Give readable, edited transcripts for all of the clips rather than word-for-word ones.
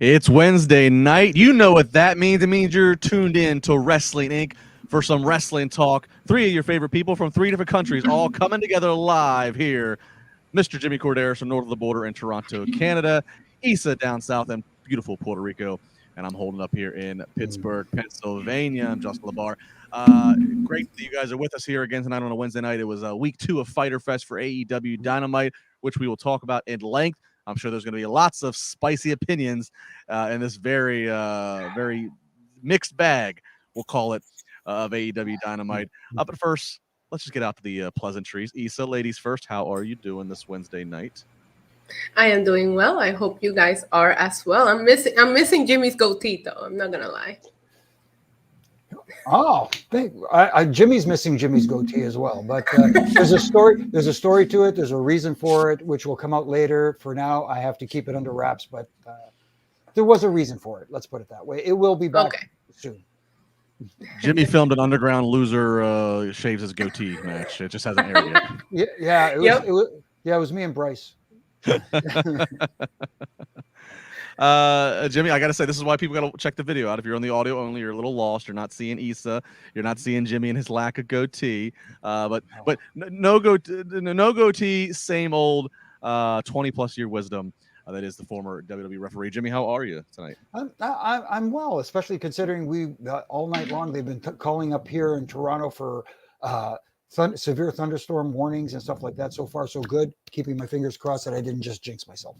It's Wednesday night. You know what that means. It means you're tuned in to Wrestling Inc. for some wrestling talk. Three of your favorite people from three different countries all coming together live here. Mr. Jimmy Korderas from north of the border in Toronto, Canada. Issa down south in beautiful Puerto Rico. And I'm holding up here in Pittsburgh, Pennsylvania. I'm Justin LaBar. Great that you guys are with us here again tonight on a Wednesday night. It was week 2 of Fyter Fest for AEW Dynamite, which we will talk about in length. I'm sure there's going to be lots of spicy opinions in this very mixed bag, we'll call it, of AEW Dynamite. But first, let's just get out to the pleasantries. Issa, ladies first, how are you doing this Wednesday night? I am doing well. I hope you guys are as well. I'm missing Jimmy's goatee, though. I'm not gonna lie. Oh, Jimmy's missing Jimmy's goatee as well. But there's a story. There's a story to it. There's a reason for it, which will come out later. For now, I have to keep it under wraps. But there was a reason for it. Let's put it that way. It will be back soon. Jimmy filmed an Underground Loser shaves his goatee match. It just hasn't aired yet. It was me and Bryce. Jimmy, I gotta say, this is why people gotta check the video out. If you're on the audio only, you're a little lost. You're not seeing Issa. You're not seeing Jimmy and his lack of goatee. But no goatee, same old 20+ year wisdom. That is the former WWE referee. Jimmy, how are you tonight? I'm well, especially considering we all night long they've been calling up here in Toronto for severe thunderstorm warnings and stuff like that. So far, so good. Keeping my fingers crossed that I didn't just jinx myself.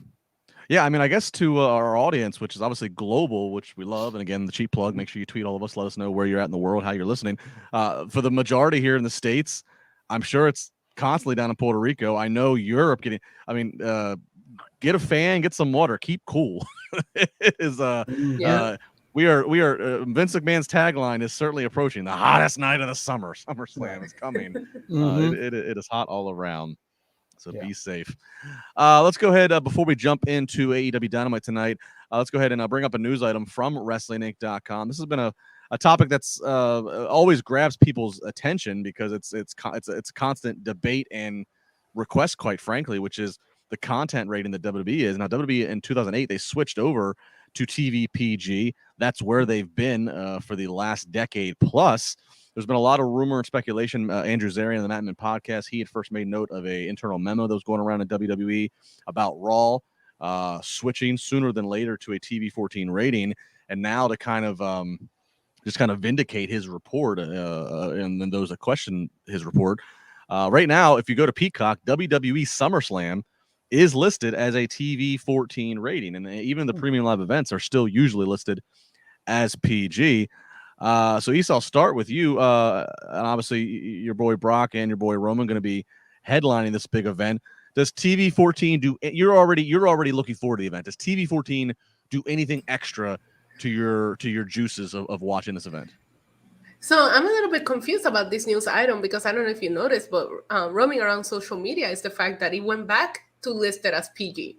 Yeah, I mean, I guess to our audience, which is obviously global, which we love, and again, the cheap plug, make sure you tweet all of us, let us know where you're at in the world, how you're listening. For the majority here in the States, I'm sure it's constantly down in Puerto Rico. I know Europe get a fan, get some water, keep cool. We are Vince McMahon's tagline is certainly approaching the hottest night of the summer. SummerSlam is coming. It is hot all around. So be safe. Let's go ahead before we jump into AEW Dynamite tonight. Let's go ahead and bring up a news item from WrestlingInc.com. This has been a topic that's always grabs people's attention because it's constant debate and request, quite frankly, which is the content rating that WWE is. Now, WWE in 2008 they switched over to TV PG. That's where they've been for the last decade plus. There's been a lot of rumor and speculation. Andrew Zarian, the Matman podcast, he had first made note of an internal memo that was going around in WWE about Raw switching sooner than later to a TV 14 rating. And now to kind of vindicate his report and then those that question his report. Right now, if you go to Peacock, WWE SummerSlam is listed as a TV 14 rating. And even the premium live events are still usually listed as PG. So Issa, I'll start with you. And obviously your boy Brock and your boy Roman going to be headlining this big event. Does TV 14 do? You're already looking forward to the event. Does TV 14 do anything extra to your juices of watching this event? So I'm a little bit confused about this news item because I don't know if you noticed, but roaming around social media is the fact that it went back to listed as PG.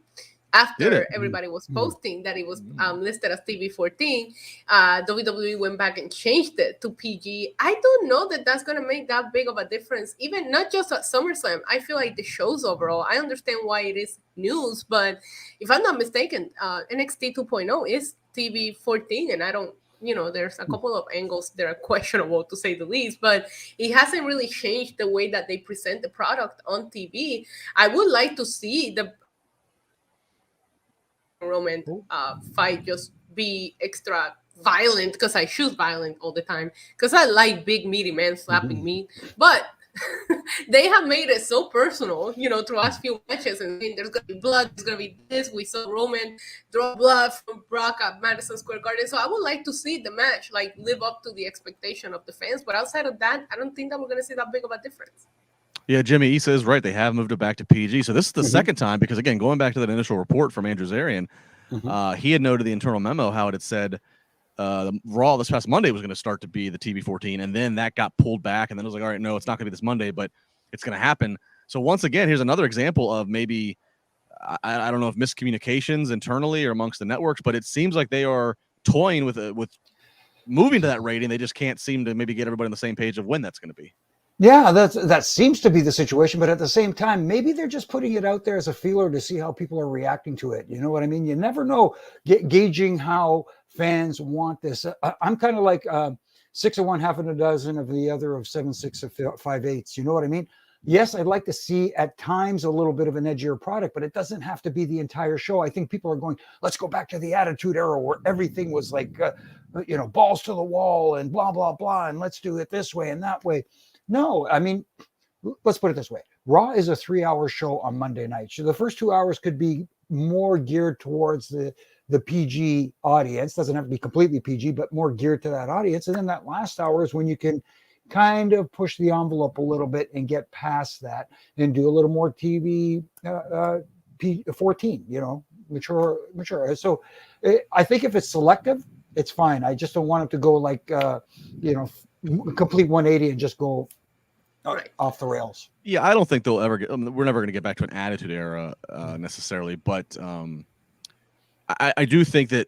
After everybody was posting that it was listed as TV 14, WWE went back and changed it to PG. I don't know that that's going to make that big of a difference, even not just at SummerSlam. I feel like the shows overall, I understand why it is news, but if I'm not mistaken, NXT 2.0 is TV 14, and I don't, there's a couple of angles that are questionable to say the least, but it hasn't really changed the way that they present the product on TV. I would like to see the Roman fight just be extra violent because I choose violent all the time because I like big meaty men slapping me, but they have made it so personal, through last few matches, and there's gonna be blood, there's gonna be this. We saw Roman draw blood from Brock at Madison Square Garden, so I would like to see the match live up to the expectation of the fans, but outside of that, I don't think that we're gonna see that big of a difference. Yeah, Jimmy Issa is right. They have moved it back to PG. So this is the second time because, again, going back to that initial report from Andrew Zarian, he had noted the internal memo how it had said Raw this past Monday was going to start to be the TV 14, and then that got pulled back, and then it was like, all right, no, it's not going to be this Monday, but it's going to happen. So once again, here's another example of maybe, I don't know if miscommunications internally or amongst the networks, but it seems like they are toying with moving to that rating. They just can't seem to maybe get everybody on the same page of when that's going to be. Yeah, that seems to be the situation, but at the same time, maybe they're just putting it out there as a feeler to see how people are reacting to it. You know what I mean? You never know, gauging how fans want this. I'm kind of like 6 of one, half of a dozen of the other, of 7, 6 of 5 8s. You know what I mean? Yes, I'd like to see at times a little bit of an edgier product, but it doesn't have to be the entire show. I think people are going, let's go back to the Attitude Era where everything was like, balls to the wall and blah, blah, blah, and let's do it this way and that way. No, I mean, let's put it this way. Raw is a 3-hour show on Monday night. So the first 2 hours could be more geared towards the PG audience. Doesn't have to be completely PG, but more geared to that audience. And then that last hour is when you can kind of push the envelope a little bit and get past that and do a little more TV P14, mature. So I think if it's selective, it's fine. I just don't want it to go like, complete 180 and just go off the rails. Yeah, I don't think they'll ever get. We're never going to get back to an Attitude Era necessarily, but I do think that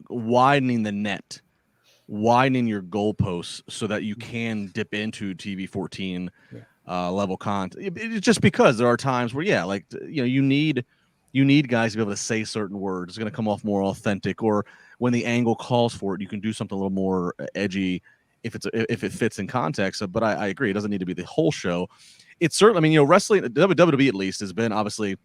widening the net, widening your goalposts so that you can dip into TV 14 level content. It's just because there are times where you need guys to be able to say certain words. It's going to come off more authentic, or when the angle calls for it, you can do something a little more edgy if it fits in context. But I agree, it doesn't need to be the whole show. It's certainly, wrestling, WWE at least, has been, obviously,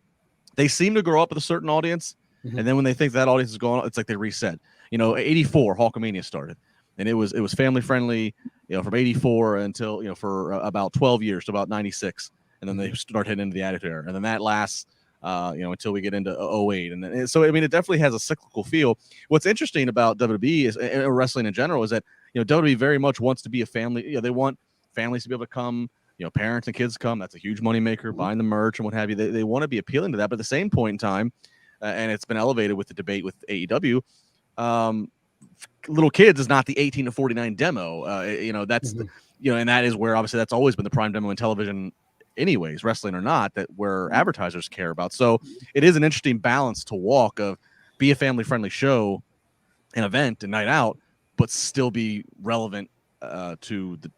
they seem to grow up with a certain audience, and then when they think that audience is going, it's like they reset. 84 Hulkamania started, and it was family friendly, from 84 until for about 12 years to about 96, and then they start heading into the Attitude Era, and then that lasts until we get into 08. And so, it definitely has a cyclical feel. What's interesting about WWE is, and wrestling in general, is that, WWE very much wants to be a family. They want families to be able to come, parents and kids come. That's a huge moneymaker, buying the merch and what have you. They want to be appealing to that. But at the same point in time, and it's been elevated with the debate with AEW, little kids is not the 18 to 49 demo. That's, and that is where, obviously, that's always been the prime demo in television anyways, wrestling or not, that where advertisers care about. So it is an interesting balance to walk of be a family friendly show, an event, and night out, but still be relevant to the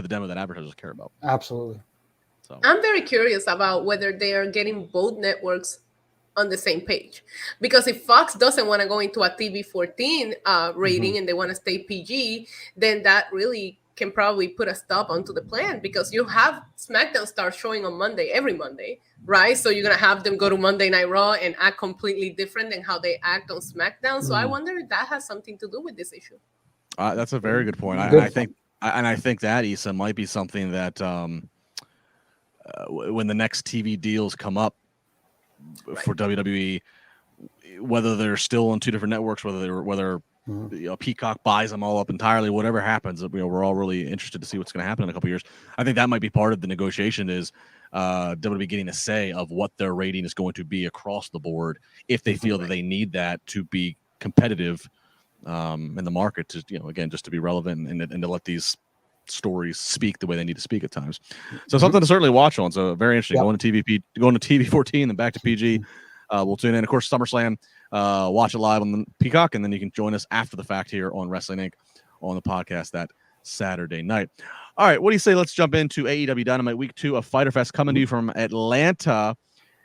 demo that advertisers care about. Absolutely. So I'm very curious about whether they are getting both networks on the same page, because if Fox doesn't want to go into a TV 14 rating and they want to stay PG, then that really can probably put a stop onto the plan, because you have SmackDown start showing on Monday, every Monday, right? So you're going to have them go to Monday Night Raw and act completely different than how they act on SmackDown. So I wonder if that has something to do with this issue. That's a very good point. I think that, Issa, might be something that when the next TV deals come up for WWE, whether they're still on two different networks, whether Peacock buys them all up entirely, whatever happens, we're all really interested to see what's going to happen in a couple of years. I think that might be part of the negotiation, is WWE getting a say of what their rating is going to be across the board, if they feel that they need that to be competitive in the market, to again, just to be relevant and to let these stories speak the way they need to speak at times. So something to certainly watch on. So very interesting. Going to TV 14, then back to PG. We'll tune in. Of course, SummerSlam. Watch it live on the Peacock, and then you can join us after the fact here on Wrestling Inc. on the podcast that Saturday night. All right, what do you say? Let's jump into AEW Dynamite Week 2 of Fyter Fest, coming to you from Atlanta,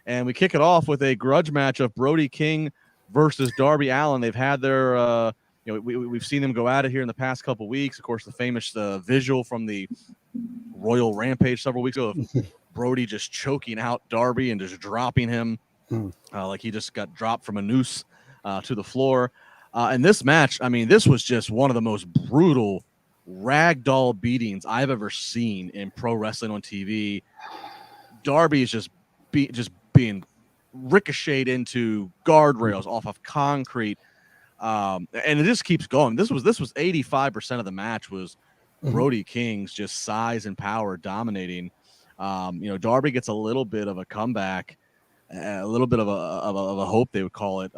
and we kick it off with a grudge match of Brody King versus Darby Allin. They've had their, we've seen them go at it here in the past couple weeks. Of course, the famous visual from the Royal Rampage several weeks ago of Brody just choking out Darby and just dropping him. Like he just got dropped from a noose to the floor. And this match, this was just one of the most brutal ragdoll beatings I've ever seen in pro wrestling on TV. Darby is just being ricocheted into guardrails off of concrete, and it just keeps going. This was 85% of the match was Brody King's just size and power dominating. Darby gets a little bit of a comeback. A little bit of a hope, they would call it,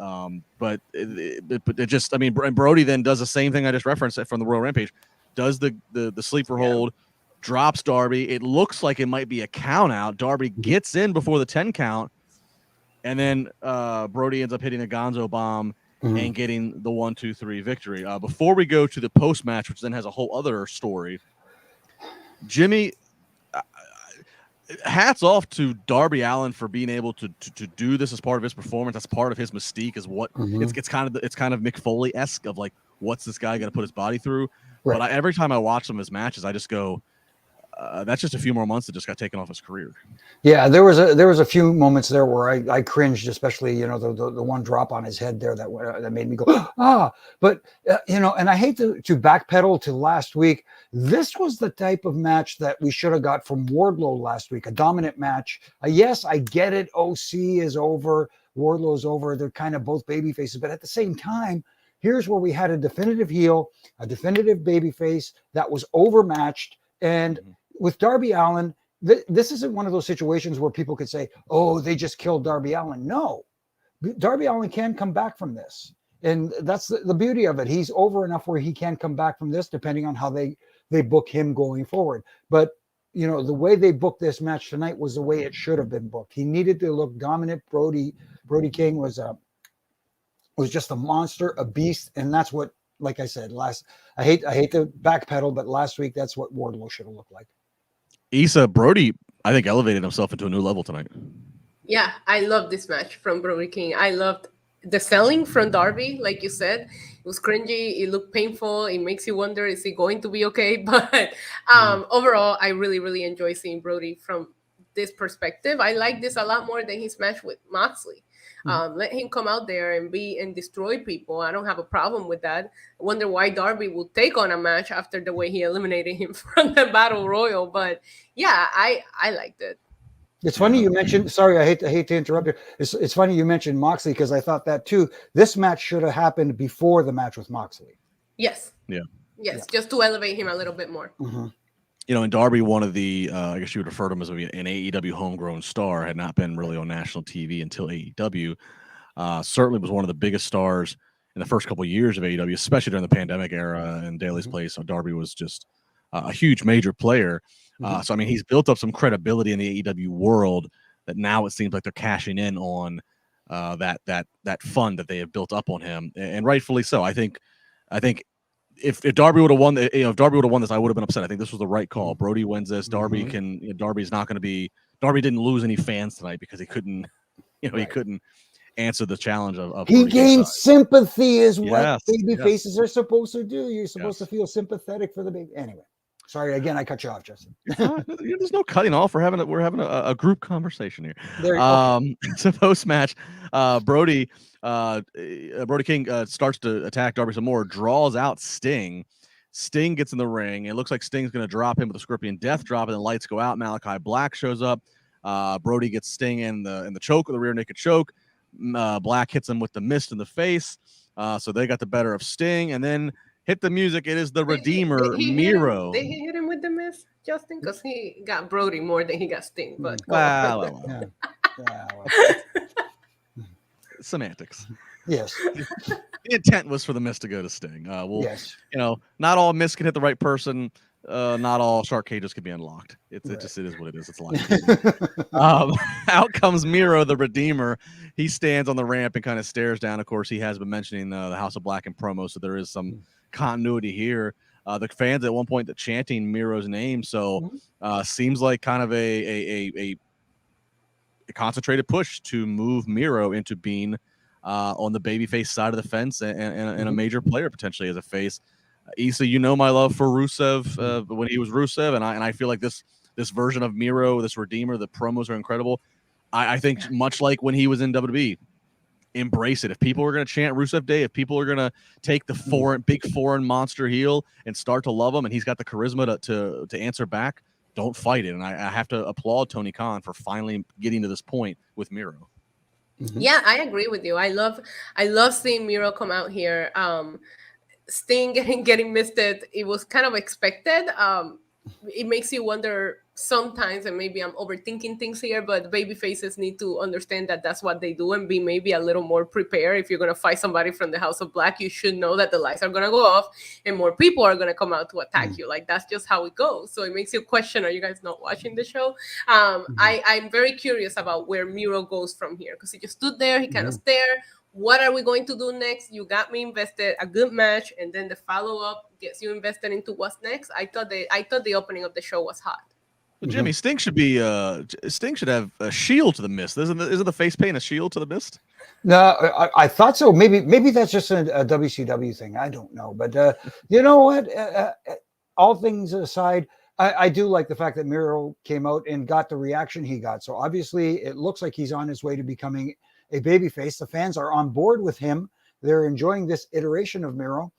but it just, and Brody then does the same thing I just referenced from the Royal Rampage, does the sleeper hold, drops Darby. It looks like it might be a count out. Darby gets in before the 10 count, and then Brody ends up hitting a Gonzo bomb and getting the 1-2-3 victory. Before we go to the post match, which then has a whole other story, Jimmy, hats off to Darby Allin for being able to do this as part of his performance. That's part of his mystique. Is what it's kind of Mick Foley-esque of like, what's this guy going to put his body through? Right. But every time I watch some of his matches, I just go, that's just a few more months that just got taken off his career. Yeah, there was a few moments there where I cringed, especially the one drop on his head there that made me go ah. But and I hate to backpedal to last week. This was the type of match that we should have got from Wardlow last week, a dominant match. Yes, I get it. OC is over, Wardlow's over. They're kind of both baby faces, but at the same time, here's where we had a definitive heel, a definitive baby face that was overmatched. And with Darby Allin, this isn't one of those situations where people could say, oh, they just killed Darby Allin. No, Darby Allin can come back from this. And that's the beauty of it. He's over enough where he can come back from this, depending on how they book him going forward. But, the way they booked this match tonight was the way it should have been booked. He needed to look dominant. Brody King was just a monster, a beast. And that's what, like I said, I hate to backpedal, but last week, that's what Wardlow should have looked like. Issa, Brody, I think, elevated himself into a new level tonight. Yeah, I love this match from Brody King. I loved the selling from Darby, like you said. It was cringy. It looked painful. It makes you wonder, is he going to be okay? But overall, I really, really enjoy seeing Brody from this perspective. I like this a lot more than his match with Moxley. Let him come out there and destroy people. I don't have a problem with that. I wonder why Darby will take on a match after the way he eliminated him from the Battle Royal. But yeah, I liked it. It's funny you mentioned. Sorry, I hate to interrupt you. It's funny you mentioned Moxley because I thought that too. This match should have happened before the match with Moxley. Yes. Yeah. Yes, just to elevate him a little bit more. And Darby, one of the, I guess you would refer to him as an AEW homegrown star, had not been really on national TV until AEW. Certainly was one of the biggest stars in the first couple of years of AEW, especially during the pandemic era and Daly's place. So Darby was just a huge major player. So, I mean, he's built up some credibility in the AEW world that now it seems like they're cashing in on that fund that they have built up on him. And rightfully so. I think if Darby would have won, if Darby would have won this, I would have been upset. I think this was the right call. Brody wins this. Darby Darby's not going to be. Darby didn't lose any fans tonight because he couldn't, he couldn't answer the challenge of he gained sympathy is what baby faces are supposed to do. You're supposed to feel sympathetic for the baby. Anyway, sorry again, I cut you off, Justin. There's no cutting off. We're having a group conversation here. So post match, Brody King starts to attack Darby some more, draws out Sting. Sting gets in the ring. It looks like Sting's going to drop him with a Scorpion Death drop, and then lights go out. Malachi Black shows up. Brody gets Sting in the choke, the rear naked choke. Black hits him with the mist in the face. So they got the better of Sting, and then hit the music. It is the Redeemer, Miro. Did he hit him with the mist, Justin? Because he got Brody more than he got Sting. But semantics. Yes. The intent was for the mist to go to Sting. Not all mist can hit the right person. Not all shark cages can be unlocked. It is what it is. It's life. Out comes Miro, the Redeemer. He stands on the ramp and kind of stares down. Of course, he has been mentioning the House of Black in promo, so there is some continuity here. The fans at one point chanting Miro's name, so seems like kind of a concentrated push to move Miro into being on the babyface side of the fence and a major player potentially as a face. Issa, my love for Rusev when he was Rusev, and I feel like this version of Miro, this Redeemer, the promos are incredible. I think much like when he was in WWE, embrace it. If people are going to chant Rusev Day, if people are going to take the big foreign monster heel and start to love him, and he's got the charisma to answer back, don't fight it. And I have to applaud Tony Khan for finally getting to this point with Miro. Yeah, I agree with you. I love seeing Miro come out here. Sting getting misted, it was kind of expected. It makes you wonder sometimes, and maybe I'm overthinking things here, but baby faces need to understand that that's what they do and be maybe a little more prepared. If you're going to fight somebody from the House of Black, you should know that the lights are going to go off and more people are going to come out to attack you. Like, that's just how it goes. So it makes you question, are you guys not watching the show? I'm very curious about where Miro goes from here, because he just stood there, he kind of stared. what are we going to do next? You got me invested, a good match, and then the follow-up gets you invested into what's next. I thought the opening of the show was hot. Well, Jimmy, Sting should have a shield to the Mist. Isn't the face paint a shield to the Mist? No, I thought so. Maybe that's just a WCW thing. I don't know. But you know what? All things aside, I do like the fact that Miro came out and got the reaction he got. So obviously, it looks like he's on his way to becoming a babyface. The fans are on board with him. They're enjoying this iteration of Miro.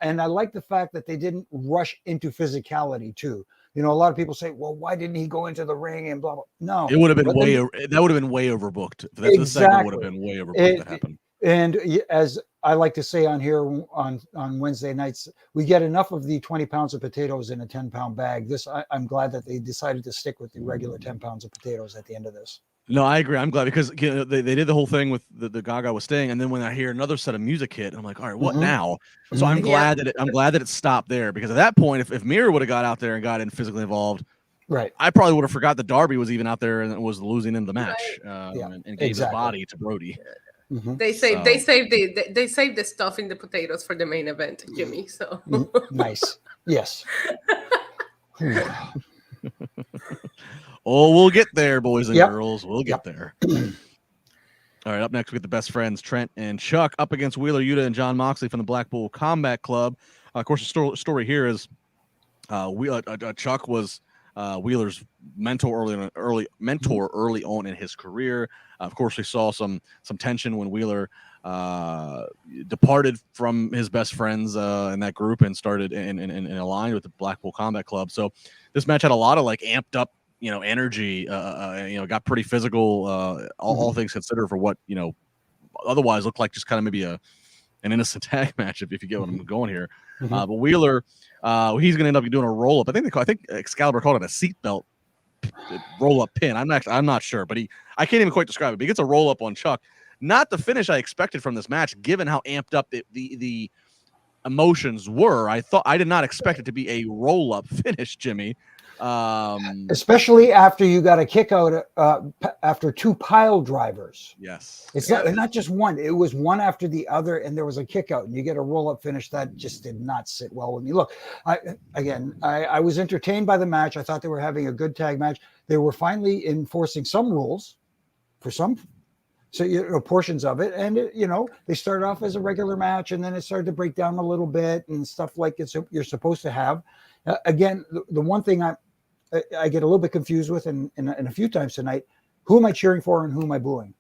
And I like the fact that they didn't rush into physicality, too. You know, a lot of people say, well, why didn't he go into the ring and blah, blah. No. It would have been that would have been way overbooked. The segment would have been way overbooked that happened. And as I like to say on here on Wednesday nights, we get enough of the 20 pounds of potatoes in a 10-pound bag. I'm glad that they decided to stick with the regular 10 pounds of potatoes at the end of this. No, I agree. I'm glad because they did the whole thing with the Gaga was staying, and then when I hear another set of music hit, I'm like, all right, what now? So I'm glad that it stopped there, because at that point, if Miro would have got out there and got in physically involved, right, I probably would have forgot that Darby was even out there and was losing in the match, and gave his body to Brody. They saved the stuff in the potatoes for the main event, Jimmy. So nice, yes. Oh, we'll get there, boys and girls. We'll get there. All right, up next, we get the best friends, Trent and Chuck, up against Wheeler Yuta and John Moxley from the Blackpool Combat Club. Of course, the story here is Chuck was Wheeler's mentor early on in his career. Of course, we saw some tension when Wheeler departed from his best friends in that group and started and aligned with the Blackpool Combat Club. So this match had a lot of like amped up, energy. Got pretty physical. All things considered, for what otherwise looked like just kind of maybe an innocent tag match, if you get what I'm going here. But Wheeler, he's going to end up doing a roll up. I think Excalibur called it a seatbelt roll up pin. I'm not sure, but I can't even quite describe it. But he gets a roll up on Chuck. Not the finish I expected from this match, given how amped up the emotions were. I did not expect it to be a roll up finish, Jimmy. Especially after you got a kick out after two pile drivers. Yes, it's not just one. It was one after the other, and there was a kick out, and you get a roll up finish. That just did not sit well with me. Look, I was entertained by the match. I thought they were having a good tag match. They were finally enforcing some rules for some. So, portions of it. And, they started off as a regular match, and then it started to break down a little bit and stuff like you're supposed to have. Again, the one thing I get a little bit confused with, and a few times tonight, who am I cheering for and who am I booing?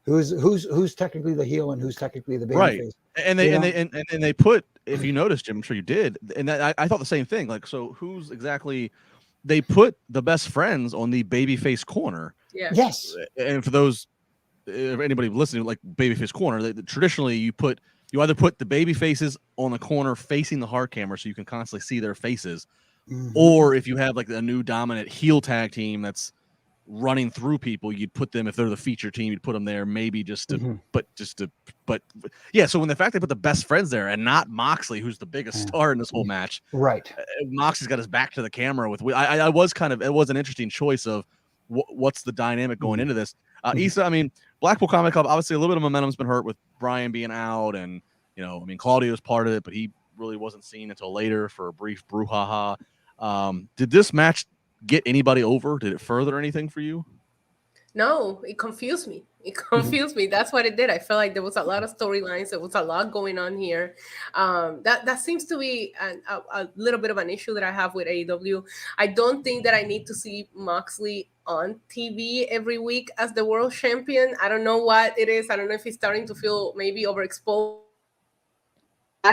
Who's technically the heel and who's technically the babyface? Right. And they put, if you noticed, Jim, I'm sure you did, and I thought the same thing. Like, so who's exactly? They put the best friends on the babyface corner. Yeah. Yes. And for those, if anybody listening, like babyface corner, traditionally you either put the baby faces on the corner facing the hard camera so you can constantly see their faces, or if you have like a new dominant heel tag team that's running through people, you'd put them, if they're the feature team, you'd put them there maybe but yeah. So when the fact they put the best friends there and not Moxley, who's the biggest star in this whole match, right? Moxley's got his back to the camera with. I was it was an interesting choice of what's the dynamic going into this. Issa, I mean, Blackpool Combat Club, obviously a little bit of momentum's been hurt with Brian being out, and Claudio's part of it, but he really wasn't seen until later for a brief brouhaha. Did this match get anybody over? Did it further anything for you? No, it confused me. That's what it did. I felt like there was a lot of storylines. There was a lot going on here. That seems to be a little bit of an issue that I have with AEW. I don't think that I need to see Moxley on TV every week as the world champion. I don't know what it is. I don't know if he's starting to feel maybe overexposed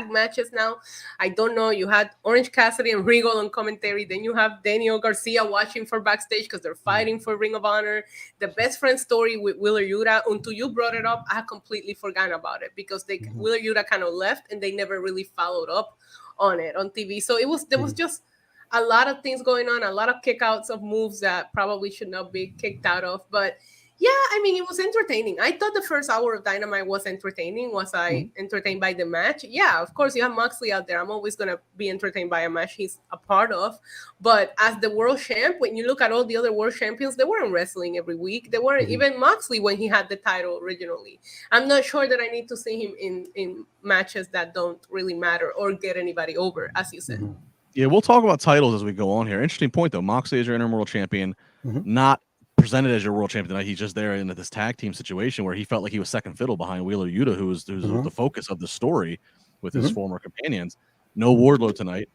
matches now. I don't know. You had Orange Cassidy and Regal on commentary. Then you have Daniel Garcia watching for backstage because they're fighting for Ring of Honor. The best friend story with Wheeler Yuta, until you brought it up, I had completely forgotten about it because Wheeler Yuta kind of left and they never really followed up on it on TV. So there was just a lot of things going on, a lot of kickouts of moves that probably should not be kicked out of. But Yeah, I mean, it was entertaining. I thought the first hour of Dynamite was entertaining. Was I entertained by the match? Yeah, of course, you have Moxley out there. I'm always going to be entertained by a match he's a part of. But as the world champ, when you look at all the other world champions, they weren't wrestling every week. They weren't even Moxley when he had the title originally. I'm not sure that I need to see him in matches that don't really matter or get anybody over, as you said. Yeah, we'll talk about titles as we go on here. Interesting point, though. Moxley is your interim world champion, not presented as your world champion tonight. He's just there in this tag team situation where he felt like he was second fiddle behind Wheeler Yuta, who's the focus of the story with his former companions. No Wardlow tonight.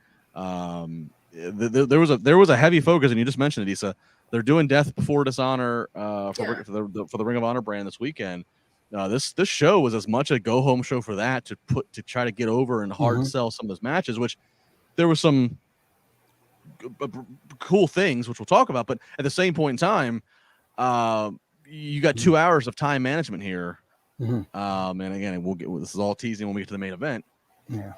There was a heavy focus, and you just mentioned it, Issa. They're doing Death Before Dishonor for the Ring of Honor brand this weekend. This show was as much a go home show for that to try to get over and hard sell some of those matches, which there was some cool things which we'll talk about, but at the same point in time, you got 2 hours of time management here. And again, this is all teasing when we get to the main event. Yeah.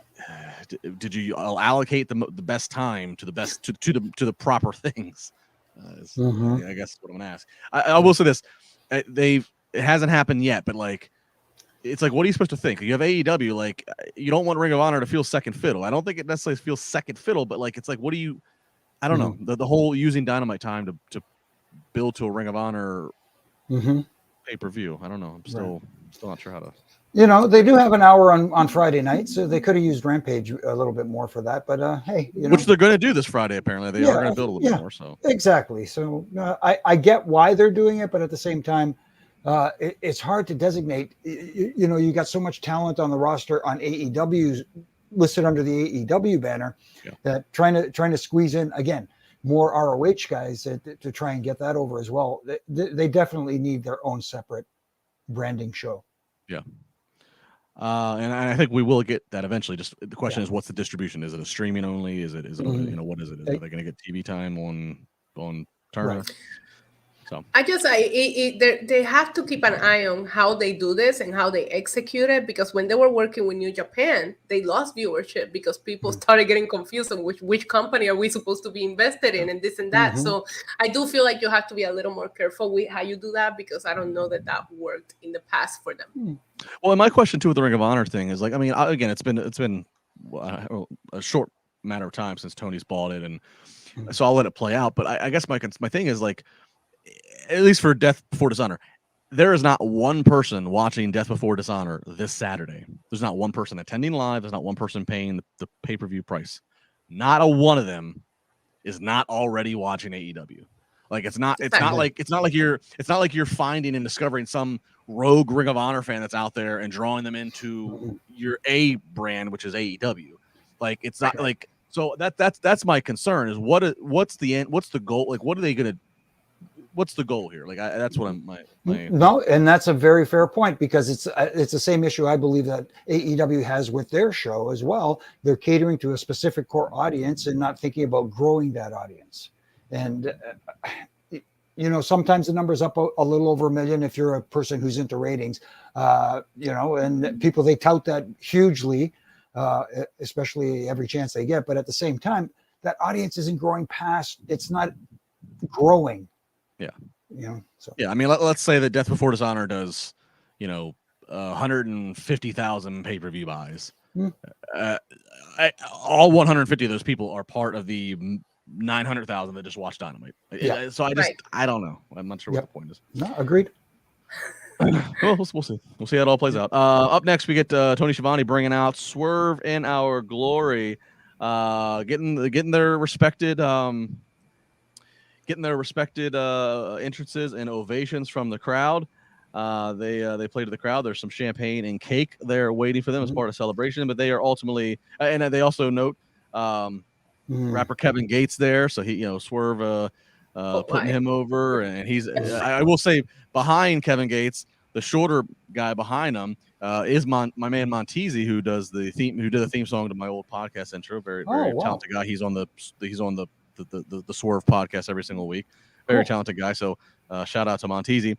Did you allocate the best time to the best to the proper things? I guess what I'm gonna ask. I will say this: it hasn't happened yet, but like, it's like, what are you supposed to think? You have AEW, like, you don't want Ring of Honor to feel second fiddle. I don't think it necessarily feels second fiddle, but like, it's like, what do you? I don't know. The whole using Dynamite time to build to a Ring of Honor pay-per-view. I don't know. I'm still not sure how to. They do have an hour on Friday night, so they could have used Rampage a little bit more for that. But hey, which they're going to do this Friday. Apparently, they are going to build a little bit more. So exactly. So I get why they're doing it, but at the same time, it's hard to designate. You got so much talent on the roster on AEW's listed under the AEW banner that trying to squeeze in again more ROH guys to try and get that over as well. They definitely need their own separate branding show. Yeah. And I think we will get that eventually. Just the question is, what's the distribution? Is it a streaming only? Is it what is it? Are they going to get TV time on Turner? Right. So they have to keep an eye on how they do this and how they execute it, because when they were working with New Japan, they lost viewership because people started getting confused on which company are we supposed to be invested in and this and that. So I do feel like you have to be a little more careful with how you do that, because I don't know that worked in the past for them. Well, and my question too with the Ring of Honor thing is, like, I mean, again, it's been a short matter of time since Tony's bought it, and so I'll let it play out. But I guess my thing is, like, at least for Death Before Dishonor, there is not one person watching Death Before Dishonor this Saturday. There's not one person attending live. There's not one person paying the pay-per-view price. Not a one of them is not already watching AEW. Like, it's not like you're finding and discovering some rogue Ring of Honor fan that's out there and drawing them into your A brand, which is AEW. Like, it's not like, so that's my concern is what's the end? What's the goal? Like, what are they going to? What's the goal here? Like, that's what my no, and that's a very fair point, because it's the same issue I believe that AEW has with their show as well. They're catering to a specific core audience and not thinking about growing that audience. And sometimes the number's up a little over 1 million if you're a person who's into ratings. And people, they tout that hugely, especially every chance they get. But at the same time, that audience isn't growing past. It's not growing. Yeah. I mean, let's say that Death Before Dishonor does, 150,000 pay-per-view buys. All 150 of those people are part of the 900,000 that just watched Dynamite. So I don't know. I'm not sure what the point is. No, agreed. Well, we'll see. We'll see how it all plays out. Up next, we get Tony Schiavone bringing out Swerve In Our Glory, getting their respected. Getting their respected entrances and ovations from the crowd. They play to the crowd. There's some champagne and cake there waiting for them as part of celebration. But they are ultimately, and they also note rapper Kevin Gates there. So he, Swerve putting him over, and he's. I will say, behind Kevin Gates, the shorter guy behind him is my man Montezi, who did the theme song to my old podcast intro. Very talented guy. He's on the Swerve podcast every single week. Very talented guy. So shout out to Montezi.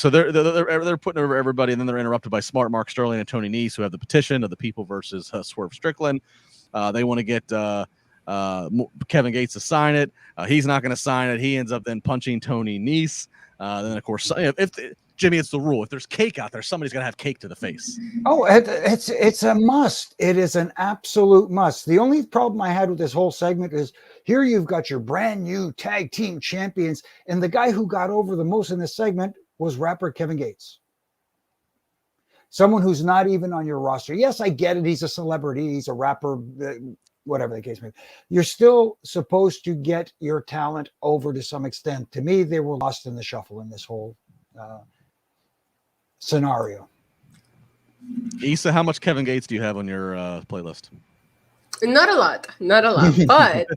So they're putting over everybody, and then they're interrupted by Smart Mark Sterling and Tony Nese, who have the petition of the people versus Swerve Strickland. They want to get Kevin Gates to sign it. He's not going to sign it. He ends up then punching Tony Nese. Then of course, if Jimmy, it's the rule. If there's cake out there, somebody's got to have cake to the face. Oh, it's a must. It is an absolute must. The only problem I had with this whole segment is here you've got your brand new tag team champions, and the guy who got over the most in this segment was rapper Kevin Gates. Someone who's not even on your roster. Yes, I get it. He's a celebrity. He's a rapper, whatever the case may be. You're still supposed to get your talent over to some extent. To me, they were lost in the shuffle in this whole scenario. Issa, how much Kevin Gates do you have on your playlist? Not a lot. But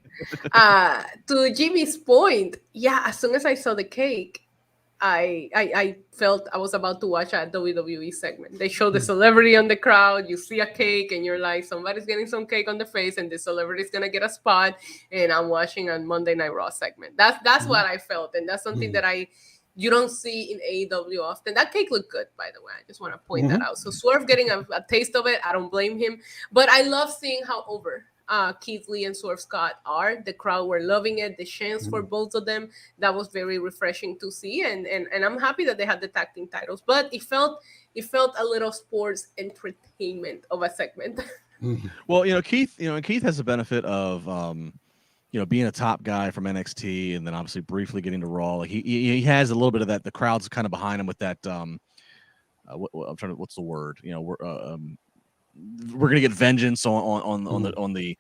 to Jimmy's point, yeah, as soon as I saw the cake, I felt I was about to watch a WWE segment. They show the celebrity on the crowd, you see a cake, and you're like, somebody's getting some cake on the face, and the celebrity's gonna get a spot, and I'm watching a Monday Night Raw segment. That's what I felt, and that's something that you don't see in AEW often. That cake looked good, by the way. I just want to point that out. So Swerve getting a taste of it, I don't blame him. But I love seeing how over Keith Lee and Swerve Scott are. The crowd were loving it. The chants for both of them, that was very refreshing to see. And I'm happy that they had the tag team titles. But it felt a little sports entertainment of a segment. Well, Keith has the benefit of being a top guy from NXT, and then obviously briefly getting to Raw. Like he has a little bit of that. The crowd's kind of behind him with that. What's the word? We're gonna get vengeance on the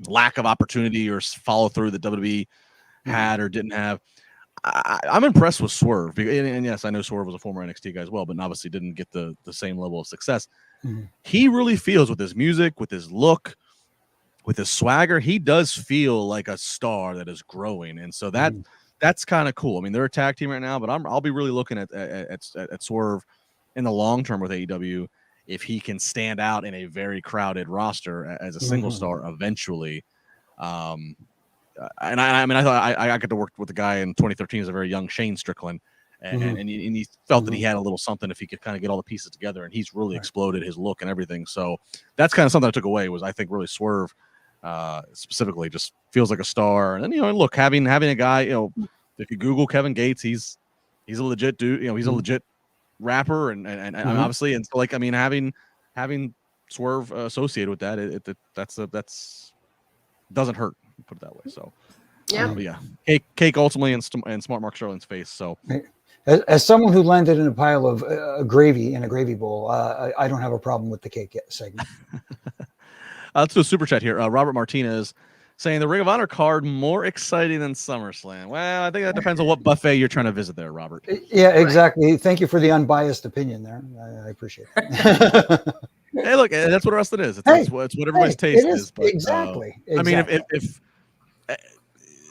lack of opportunity or follow through that WWE had or didn't have. I'm impressed with Swerve, and yes, I know Swerve was a former NXT guy as well, but obviously didn't get the same level of success. He really feels, with his music, with his look, with his swagger, he does feel like a star that is growing, and so that's kind of cool. I mean, they're a tag team right now, but I'll be really looking at Swerve in the long term with AEW if he can stand out in a very crowded roster as a single star eventually. And I mean, I thought I got to work with the guy in 2013 as a very young Shane Strickland, and he felt that he had a little something if he could kind of get all the pieces together, and he's really exploded his look and everything. So that's kind of something I took away was I think really Swerve specifically just feels like a star. And then, look, having a guy, if you Google Kevin Gates, he's a legit dude, he's a legit rapper and obviously, and so, like, I mean, having Swerve associated with that, that's doesn't hurt, put it that way. So yeah, cake ultimately in Smart Mark Sterling's face. So as someone who landed in a pile of gravy in a gravy bowl, I don't have a problem with the cake segment. Let's do a super chat here. Robert Martinez saying the Ring of Honor card more exciting than SummerSlam. Well, I think that depends on what buffet you're trying to visit there, Robert. Yeah, exactly. Right. Thank you for the unbiased opinion there. I appreciate it. Hey, look, that's what wrestling is. It's what everybody's taste is. But, exactly. I mean, if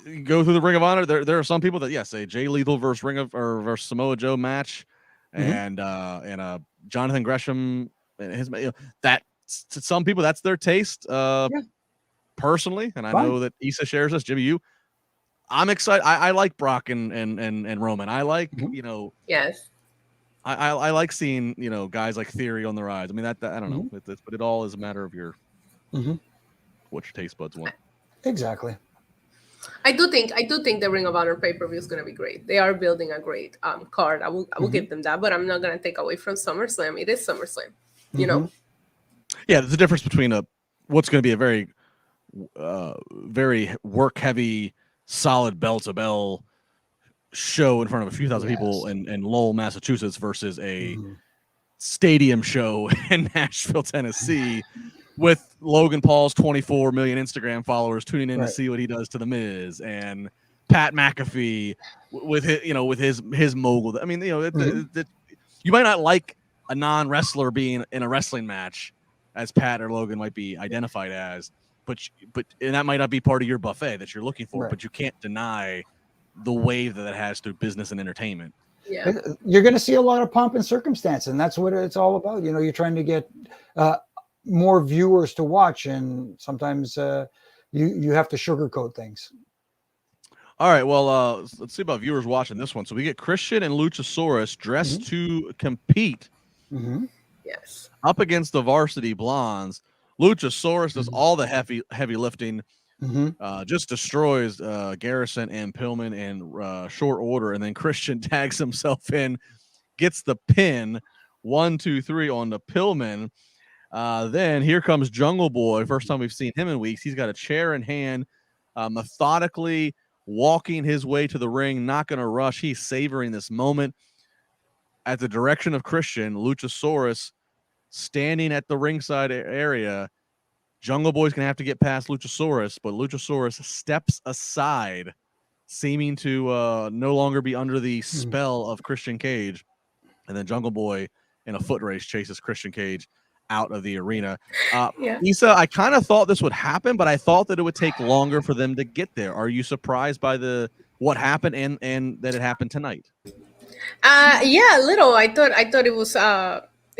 you go through the Ring of Honor, there are some people that say Jay Lethal versus Samoa Joe match, and Jonathan Gresham and his that to some people that's their taste. Personally, and I know that Issa shares this. Jimmy, I'm excited. I like Brock and Roman. I like Yes. I like seeing guys like Theory on the rise. I mean that I don't know, but it all is a matter of your what your taste buds want. Exactly. I do think the Ring of Honor pay-per-view is going to be great. They are building a great card. I will give them that, but I'm not going to take away from SummerSlam. It is SummerSlam, Yeah, there's a difference between what's going to be a very very work-heavy, solid bell-to-bell show in front of a few thousand people in Lowell, Massachusetts, versus a stadium show in Nashville, Tennessee, with Logan Paul's 24 million Instagram followers tuning in to see what he does to The Miz, and Pat McAfee with his mogul. I mean, you might not like a non-wrestler being in a wrestling match, as Pat or Logan might be identified as, but that might not be part of your buffet that you're looking for. But you can't deny the wave that it has through business and entertainment. Yeah, you're going to see a lot of pomp and circumstance, and that's what it's all about. You're trying to get more viewers to watch, and sometimes you have to sugarcoat things. All right, well, let's see about viewers watching this one. So we get Christian and Luchasaurus dressed to compete. Yes. Up against the Varsity Blondes. Luchasaurus does all the heavy lifting. just destroys Garrison and Pillman in short order, and then Christian tags himself in, gets the pin, 1, 2, 3 on the Pillman. Then here comes Jungle Boy. First time we've seen him in weeks. He's got a chair in hand, methodically walking his way to the ring, not going to rush. He's savoring this moment. At the direction of Christian, Luchasaurus standing at the ringside area. Jungle Boy's going to have to get past Luchasaurus, but Luchasaurus steps aside, seeming to no longer be under the spell of Christian Cage. And then Jungle Boy, in a foot race, chases Christian Cage out of the arena. Issa, I kind of thought this would happen, but I thought that it would take longer for them to get there. Are you surprised by what happened and that it happened tonight? Yeah, a little. I thought it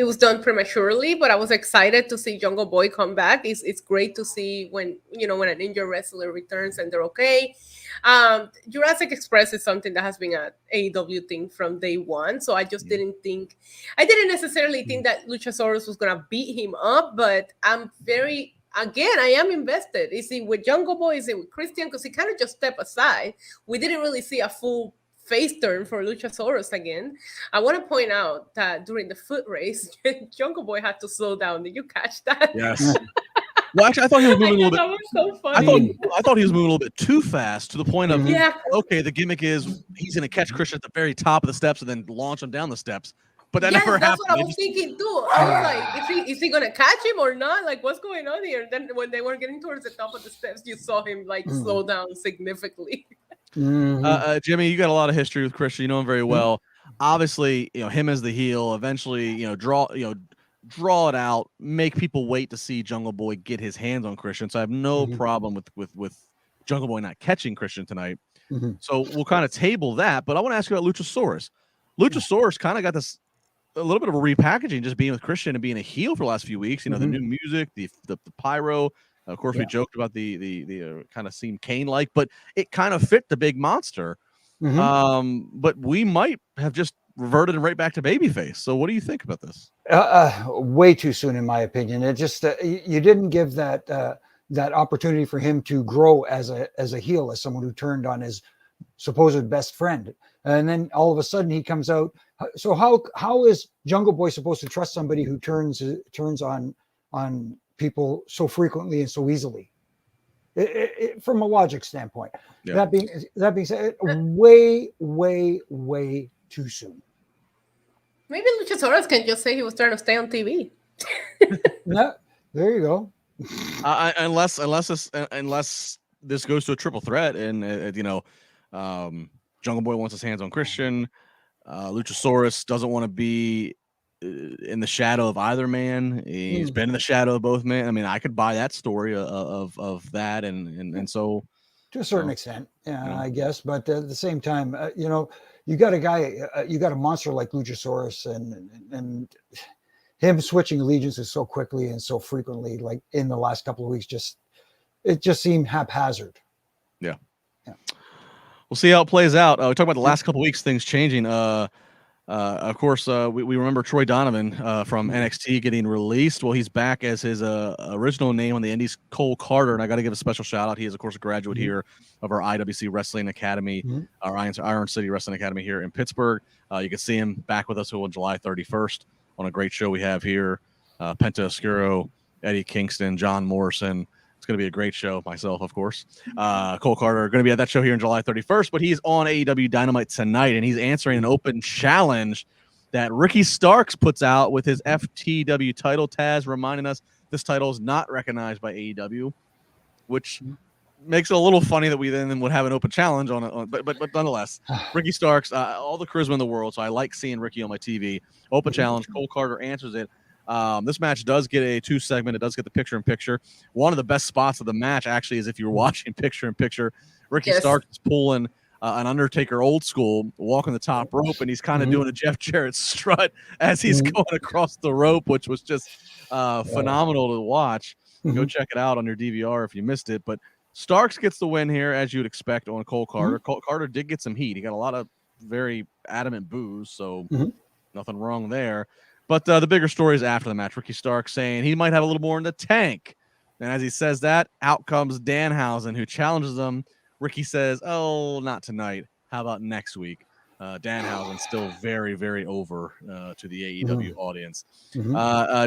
was done prematurely, but I was excited to see Jungle Boy come back. It's great to see when an injured wrestler returns and they're okay. Jurassic Express is something that has been an AEW thing from day one, so I just didn't necessarily think that Luchasaurus was gonna beat him up, but I am invested. Is it with Jungle Boy? Is it with Christian? Because he kind of just stepped aside. We didn't really see a full face turn for Luchasaurus again. I want to point out that during the foot race, Jungle Boy had to slow down. Did you catch that? Yes. Well, actually, I thought he was moving a little bit. That was so funny. I thought he was moving a little bit too fast to the point of okay, the gimmick is he's going to catch Christian at the very top of the steps and then launch him down the steps. But that never happened. That's what I was thinking too. I was like, is he gonna catch him or not? Like, what's going on here? And then when they were getting towards the top of the steps, you saw him slow down significantly. Jimmy, you got a lot of history with Christian. You know him very well. Obviously, him as the heel. Eventually, draw it out, make people wait to see Jungle Boy get his hands on Christian. So I have no problem with Jungle Boy not catching Christian tonight. So we'll kind of table that. But I want to ask you about Luchasaurus. Luchasaurus kind of got this a little bit of a repackaging, just being with Christian and being a heel for the last few weeks. The new music, the pyro. Of course, we joked about the kind of seemed Kane-like, but it kind of fit the big monster. But we might have just reverted right back to babyface. So what do you think about this? Way too soon, in my opinion. It just you didn't give that opportunity for him to grow as a heel, as someone who turned on his supposed best friend. And then all of a sudden he comes out. So how is Jungle Boy supposed to trust somebody who turns on people so frequently and so easily? From a logic standpoint. That being said, way too soon. Maybe Luchasaurus can just say he was trying to stay on TV. No, there you go. Unless this goes to a triple threat and Jungle Boy wants his hands on Christian. Luchasaurus doesn't want to be in the shadow of either man. He's been in the shadow of both men. I mean, I could buy that story of that, and so to a certain extent, I guess. But at the same time, you got a monster like Luchasaurus, and him switching allegiances so quickly and so frequently, like in the last couple of weeks, it just seemed haphazard. Yeah. We'll see how it plays out. We talked about the last couple of weeks, things changing. Of course, we remember Troy Donovan from NXT getting released. Well, he's back as his original name on the Indies, Cole Carter, and I got to give a special shout out. He is, of course, a graduate here of our IWC Wrestling Academy, our Iron City Wrestling Academy here in Pittsburgh. You can see him back with us on July 31st on a great show we have here. Penta Oscuro, Eddie Kingston, John Morrison. It's going to be a great show. Myself, of course. Cole Carter going to be at that show here on July 31st, but he's on AEW Dynamite tonight, and he's answering an open challenge that Ricky Starks puts out with his FTW title. Taz reminding us this title is not recognized by AEW, which makes it a little funny that we then would have an open challenge on it. But nonetheless, Ricky Starks, all the charisma in the world, so I like seeing Ricky on my TV. Open challenge. Cole Carter answers it. This match does get a 2-segment. It does get the picture-in-picture. One of the best spots of the match, actually, is if you're watching picture-in-picture. Ricky Starks is pulling an Undertaker old school, walking the top rope, and he's kind of doing a Jeff Jarrett strut as he's going across the rope, which was just phenomenal to watch. Go check it out on your DVR if you missed it. But Starks gets the win here, as you'd expect, on Cole Carter. Cole Carter did get some heat. He got a lot of very adamant boos, so nothing wrong there. But the bigger story is after the match. Ricky Starks saying he might have a little more in the tank And as he says that, out comes Danhausen, who challenges him. Ricky says, "Oh, not tonight. How about next week?" Danhausen still very, very over to the AEW audience.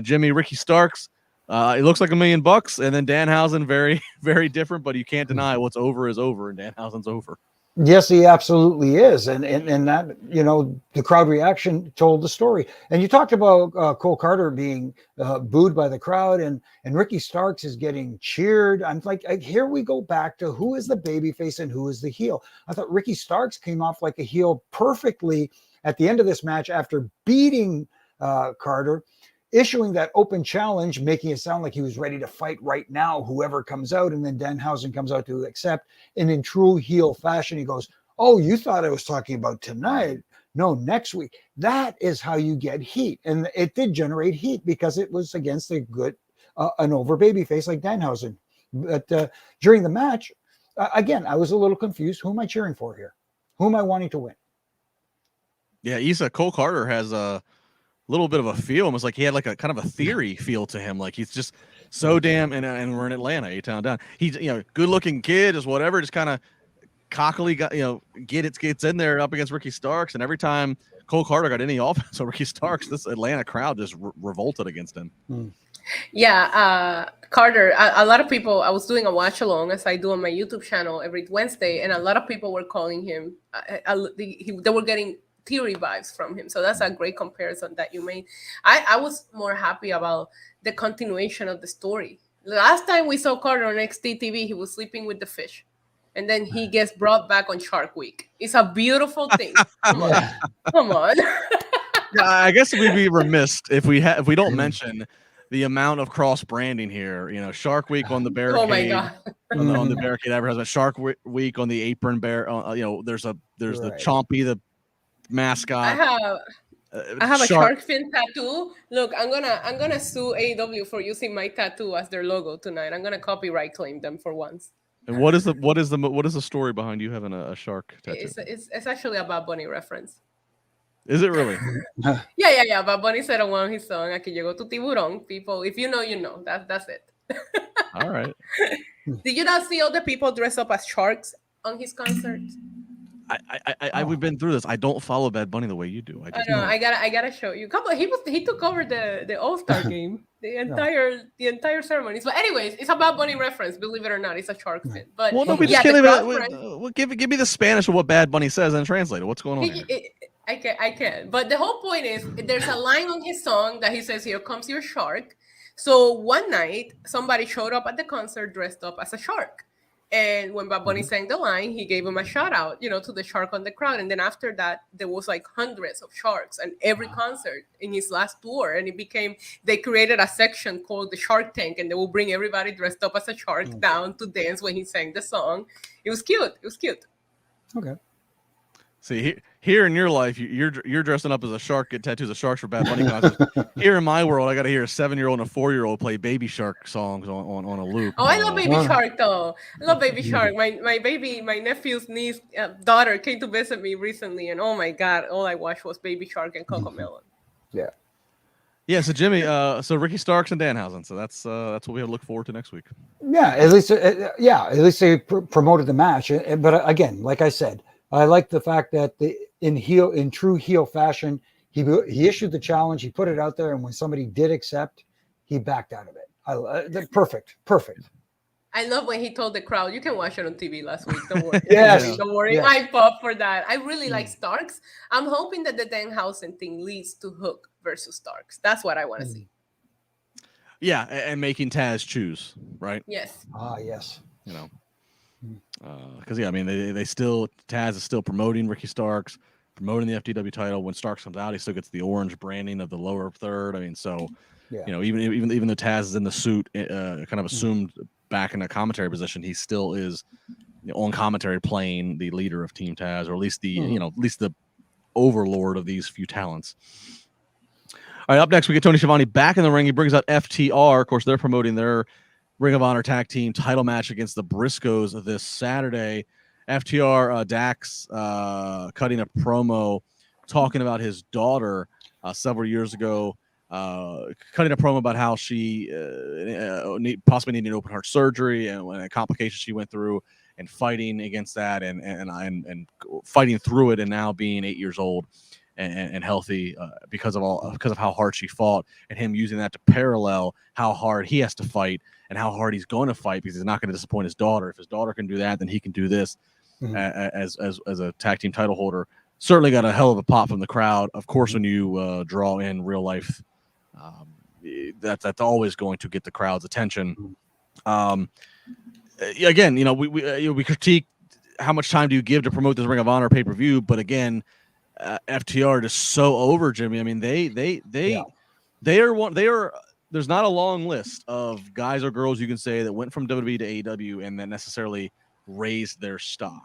Jimmy, Ricky Starks, it looks like $1 million, and then Danhausen, very, very different, but you can't deny what's over is over, and Danhausen's over. Yes, he absolutely is, and that, you know, the crowd reaction told the story. And you talked about Cole Carter being booed by the crowd, and Ricky Starks is getting cheered. I'm like, here we go back to who is the babyface and who is the heel. I thought Ricky Starks came off like a heel perfectly at the end of this match after beating Carter, issuing that open challenge, making it sound like he was ready to fight right now, whoever comes out. And then Danhausen comes out to accept. And in true heel fashion, he goes, "Oh, you thought I was talking about tonight? No, next week." That is how you get heat. And it did generate heat because it was against a good, an over babyface like Danhausen. But during the match, again, I was a little confused. Who am I cheering for here? Who am I wanting to win? Yeah, Issa, Cole Carter has a little bit of a feel, almost like he had like a kind of a theory feel to him. Like he's just so damn, and we're in Atlanta, A-Town down. He's, you know, good looking kid, just whatever, just kind of cockily got, you know, gets in there up against Ricky Starks. And every time Cole Carter got any offense, so Ricky Starks, this Atlanta crowd just revolted against him. Yeah, Carter, a lot of people, I was doing a watch along as I do on my YouTube channel every Wednesday, and a lot of people were calling him, they were getting theory vibes from him. So that's a great comparison that you made. I was more happy about the continuation of the story. Last time we saw Carter on NXT TV, he was sleeping with the fish. And then he gets brought back on Shark Week. It's a beautiful thing. Come on. Come on. Yeah, I guess we'd be remiss if we don't mention the amount of cross branding here. You know, Shark Week on the barricade. Oh my God. on the barricade advertisement. Shark Week on the apron bear. You know, there's the Chompy, the mascot. I have a shark fin tattoo. Look, I'm gonna sue AEW for using my tattoo as their logo tonight. I'm gonna copyright claim them for once. And what is the story behind you having a shark tattoo? It's actually a Bad Bunny reference. Is it really? Yeah. Bad Bunny said on one of his songs, "Aquí llegó tu tiburón." People, if you know, you know. That's it. All right. Did you not see all the people dress up as sharks on his concert? We've been through this. I don't follow Bad Bunny the way you do. I gotta show you. Come on, he took over the All-Star game, the entire ceremony. So, anyways, it's a Bad Bunny reference. Believe it or not, it's a shark fin. But well, no, we just can't give me the Spanish of what Bad Bunny says and translate it. What's going on here? I can. But the whole point is, there's a line on his song that he says, "Here comes your shark." So one night, somebody showed up at the concert dressed up as a shark. And when Bad Bunny sang the line, he gave him a shout out, you know, to the shark on the crowd. And then after that, there was like hundreds of sharks and every concert in his last tour. And they created a section called the Shark Tank, and they will bring everybody dressed up as a shark down to dance when he sang the song. It was cute. Okay. See, here in your life, you're dressing up as a shark, get tattoos of sharks for Bad Bunny concerts. Here in my world, I got to hear a 7-year-old and a 4-year-old play Baby Shark songs on a loop. Oh, I love Baby Shark though. I love Baby Shark. My nephew's niece daughter came to visit me recently, and oh my God, all I watched was Baby Shark and Coco Melon. Yeah. So Jimmy, so Ricky Starks and Danhausen. So that's what we have to look forward to next week. Yeah, at least they promoted the match. But again, like I said, I like the fact that in true heel fashion, he issued the challenge, he put it out there, and when somebody did accept, he backed out of it. Perfect. I love when he told the crowd, "You can watch it on TV last week. Don't worry." Don't worry. Yes. I pop for that. I really like Starks. I'm hoping that the Danhausen thing leads to Hook versus Starks. That's what I want to see. Yeah, and making Taz choose, right? Yes. Yes. You know. Because I mean, Taz is still promoting Ricky Starks, promoting the FTW title. When Starks comes out, he still gets the orange branding of the lower third. I mean, so you know, even though Taz is in the suit, kind of assumed back in a commentary position, he still is on commentary playing the leader of Team Taz, or at least at least the overlord of these few talents. All right, up next we get Tony Schiavone back in the ring. He brings out FTR. Of course, they're promoting their Ring of Honor tag team title match against the Briscoes this Saturday. FTR Dax cutting a promo talking about his daughter several years ago cutting a promo about how she possibly needed open heart surgery and a complication she went through, and fighting against that, and fighting through it, and now being 8 years old and healthy because of how hard she fought, and him using that to parallel how hard he has to fight and how hard he's going to fight because he's not going to disappoint his daughter. If his daughter can do that, then he can do this. As a tag team title holder. Certainly got a hell of a pop from the crowd. Of course, when you draw in real life, that's always going to get the crowd's attention. Again, we critique how much time do you give to promote this Ring of Honor pay-per-view, but again, FTR is so over, Jimmy. I mean, they are. There's not a long list of guys or girls you can say that went from WWE to AEW and then necessarily raised their stock,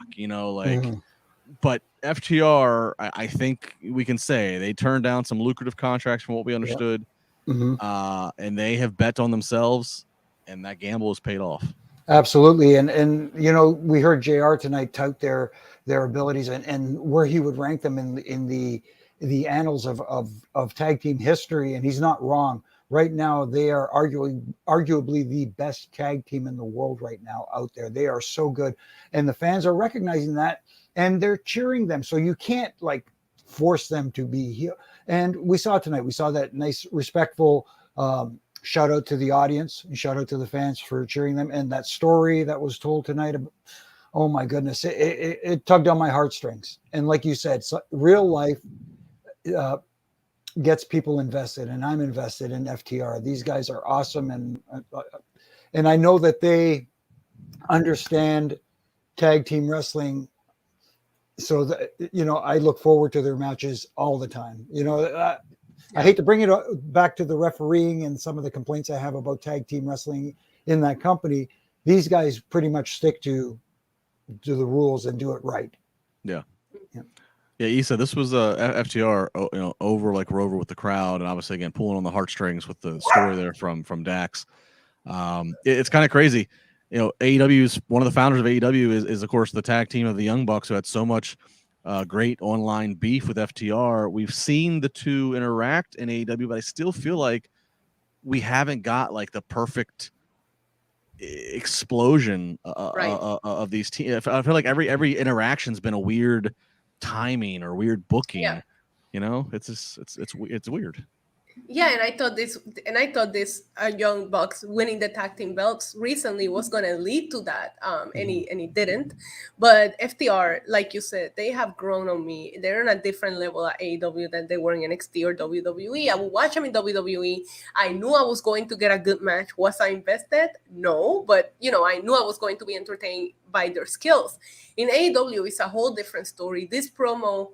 but FTR, I think we can say they turned down some lucrative contracts from what we understood, and they have bet on themselves, and that gamble has paid off. Absolutely, and we heard JR tonight tout their abilities and where he would rank them in the annals of tag team history, and he's not wrong. Right now, they are arguably the best tag team in the world right now out there. They are so good, and the fans are recognizing that, and they're cheering them. So you can't force them to be here. And we saw tonight. We saw that nice, respectful shout out to the audience and shout out to the fans for cheering them. And that story that was told tonight, oh my goodness, it tugged on my heartstrings. And like you said, real life gets people invested, and I'm invested in FTR. These guys are awesome, and I know that they understand tag team wrestling. So that, I look forward to their matches all the time. I hate to bring it back to the refereeing and some of the complaints I have about tag team wrestling in that company. These guys pretty much stick to the rules and do it right. Yeah, Issa, this was FTR, over like Rover with the crowd, and obviously again pulling on the heartstrings with the story there from Dax. It's kind of crazy. AEW is one of the founders of AEW is of course the tag team of the Young Bucks, who had so much great online beef with FTR. We've seen the two interact in AEW, but I still feel like we haven't got like the perfect explosion of these teams. I feel like every interaction's been a weird timing or weird booking. It's weird. Yeah, and I thought this Young Bucks winning the tag team belts recently was going to lead to that, and it didn't. But FTR, like you said, they have grown on me. They're on a different level at AEW than they were in NXT or WWE. I would watch them in WWE. I knew I was going to get a good match. Was I invested? No, but I knew I was going to be entertained by their skills. In AEW, it's a whole different story. This promo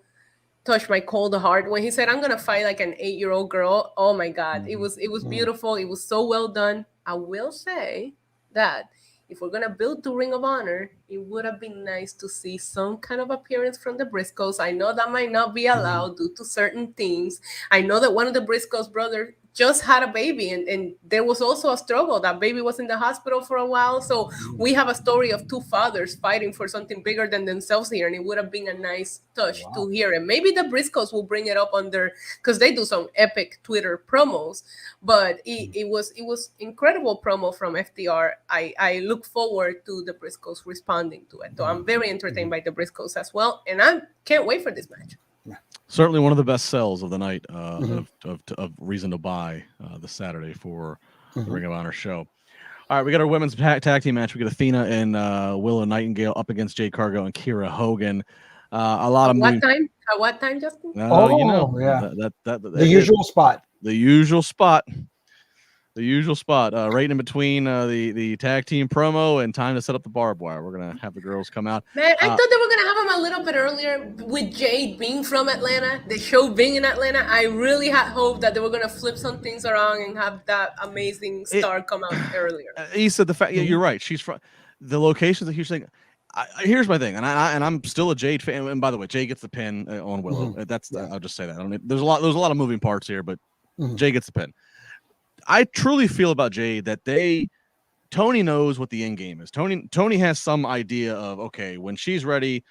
touched my cold heart when he said, "I'm gonna fight like an 8-year-old girl." Oh my God, it was beautiful. It was so well done. I will say that if we're gonna build to Ring of Honor, it would have been nice to see some kind of appearance from the Briscoes. I know that might not be allowed due to certain things. I know that one of the Briscoes brothers just had a baby, and there was also a struggle. That baby was in the hospital for a while. So we have a story of two fathers fighting for something bigger than themselves here, and it would have been a nice touch to hear. And maybe the Briscoes will bring it up on their, because they do some epic Twitter promos. But it was incredible promo from FTR. I look forward to the Briscoes responding to it. So I'm very entertained by the Briscoes as well, and I can't wait for this match. Certainly one of the best sells of the night of reason to buy this Saturday for the Ring of Honor show. All right, we got our women's tag team match. We got Athena and Willow Nightingale up against Jade Cargill and Kira Hogan. A lot of time? At what time, Justin? The usual spot. The usual spot. The usual spot, right in between the tag team promo and time to set up the barbed wire. We're going to have the girls come out. Man, I thought they were going to have them a little bit earlier with Jade being from Atlanta, the show being in Atlanta. I really had hoped that they were going to flip some things around and have that amazing star come out earlier. Issa, the fact, you're right. She's from the locations that you're saying. Here's my thing, and I'm still a Jade fan. And by the way, Jade gets the pin on Willow. I'll just say that. There's a lot of moving parts here, but Jade gets the pin. I truly feel about Jade that Tony knows what the end game is. Tony has some idea of, okay, when she's ready,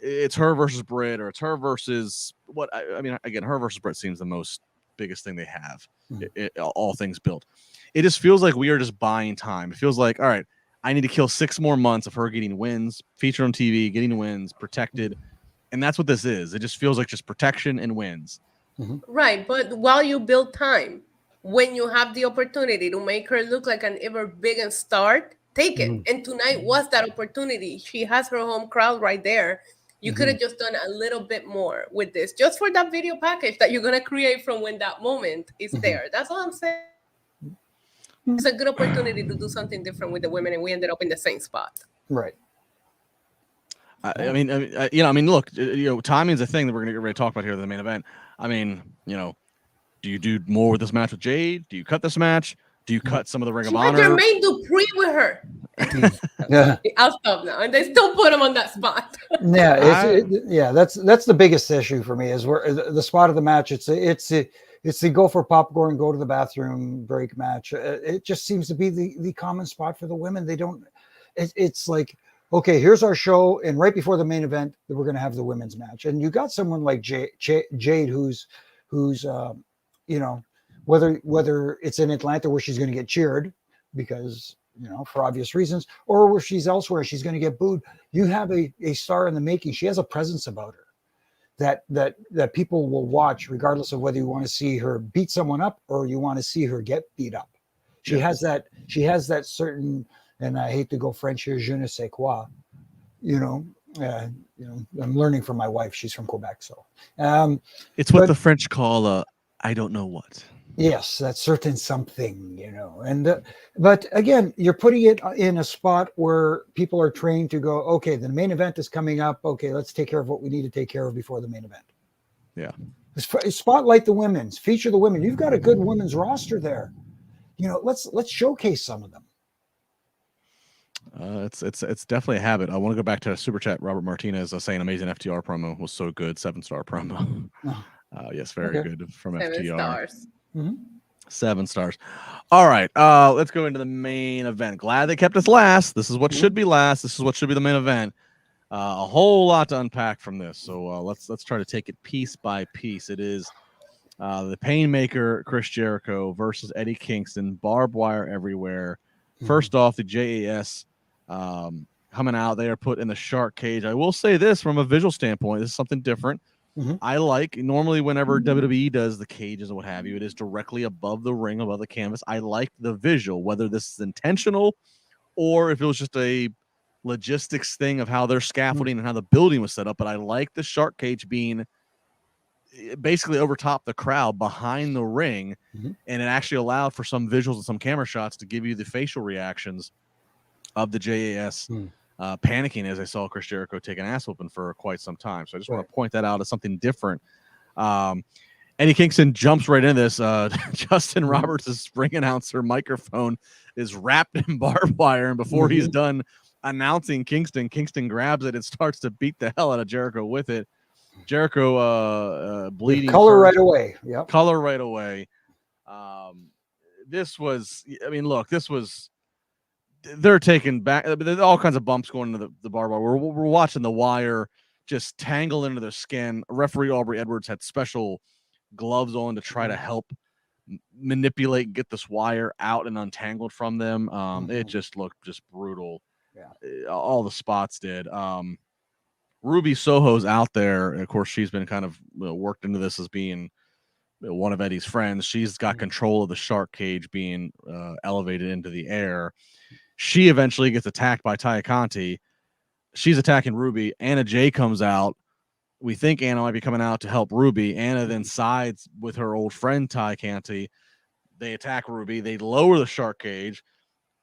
it's her versus Britt, or it's her versus what? I mean, again, her versus Britt seems the most biggest thing they have. All things built. It just feels like we are just buying time. It feels like, all right, I need to kill 6 more months of her getting wins, featured on TV, getting wins, protected. And that's what this is. It just feels like just protection and wins. Right. But while you build time, when you have the opportunity to make her look like an ever bigger star, take it. And tonight was that opportunity. She has her home crowd right there. You could have just done a little bit more with this, just for that video package that you're going to create from when that moment is there. That's all I'm saying. It's a good opportunity to do something different with the women, and we ended up in the same spot. Right. I mean, look, timing is a thing that we're going to get ready to talk about here in the main event. I mean, do you do more with this match with Jade? Do you cut this match? Do you cut some of the Ring of Honor? Jermaine Dupri with her. I'll stop now. And they still put him on that spot. That's the biggest issue for me is where the spot of the match. It's the go for popcorn, go to the bathroom break match. It just seems to be the common spot for the women. They don't. It's like, okay, here's our show, and right before the main event, we're going to have the women's match. And you got someone like Jade, who's whether it's in Atlanta where she's going to get cheered because, for obvious reasons, or where she's elsewhere, she's going to get booed. You have a star in the making. She has a presence about her that people will watch regardless of whether you want to see her beat someone up or you want to see her get beat up. She has that certain, and I hate to go French here, je ne sais quoi, I'm learning from my wife. She's from Quebec. So it's what the French call I don't know what. Yes, that's certain something, but again, you're putting it in a spot where people are trained to go, okay, the main event is coming up. Okay, let's take care of what we need to take care of before the main event. Yeah. Spotlight the women's, feature the women. You've got a good women's roster there. Let's showcase some of them. It's definitely a habit. I want to go back to Super Chat. Robert Martinez saying amazing FTR promo was so good. 7-star promo. Yes, very good from 7 FTR. stars. 7 stars. All right, let's go into the main event. Glad they kept us last. This is what should be last. This is what should be the main event. A whole lot to unpack from this. So let's try to take it piece by piece. It is the Painmaker Chris Jericho versus Eddie Kingston. Barbed wire everywhere. First off, the JAS coming out. They are put in the shark cage. I will say this from a visual standpoint. This is something different. I like normally whenever WWE does the cages and what have you, it is directly above the ring, above the canvas. I like the visual, whether this is intentional or if it was just a logistics thing of how their scaffolding and how the building was set up. But I like the shark cage being basically over top the crowd behind the ring, and it actually allowed for some visuals and some camera shots to give you the facial reactions of the JAS. Panicking as I saw Chris Jericho take an ass whooping for quite some time. So I just want to point that out as something different. Eddie Kingston jumps right into this. Justin Roberts' ring announcer microphone is wrapped in barbed wire, and before he's done announcing Kingston grabs it and starts to beat the hell out of Jericho with it. Jericho bleeding. With color right away. Yep. Color right away. This was, they're taking back. There's all kinds of bumps going into the barbed wire. We're watching the wire just tangle into their skin. Referee Aubrey Edwards had special gloves on to try to help manipulate and get this wire out and untangled from them. It just looked just brutal. Yeah. All the spots did. Ruby Soho's out there. And of course, she's been kind of worked into this as being one of Eddie's friends. She's got control of the shark cage being elevated into the air. She eventually gets attacked by Taya Conti. She's attacking Ruby. Anna Jay comes out. We think Anna might be coming out to help Ruby. Anna then sides with her old friend Ty Conti. They attack Ruby. They lower the shark cage.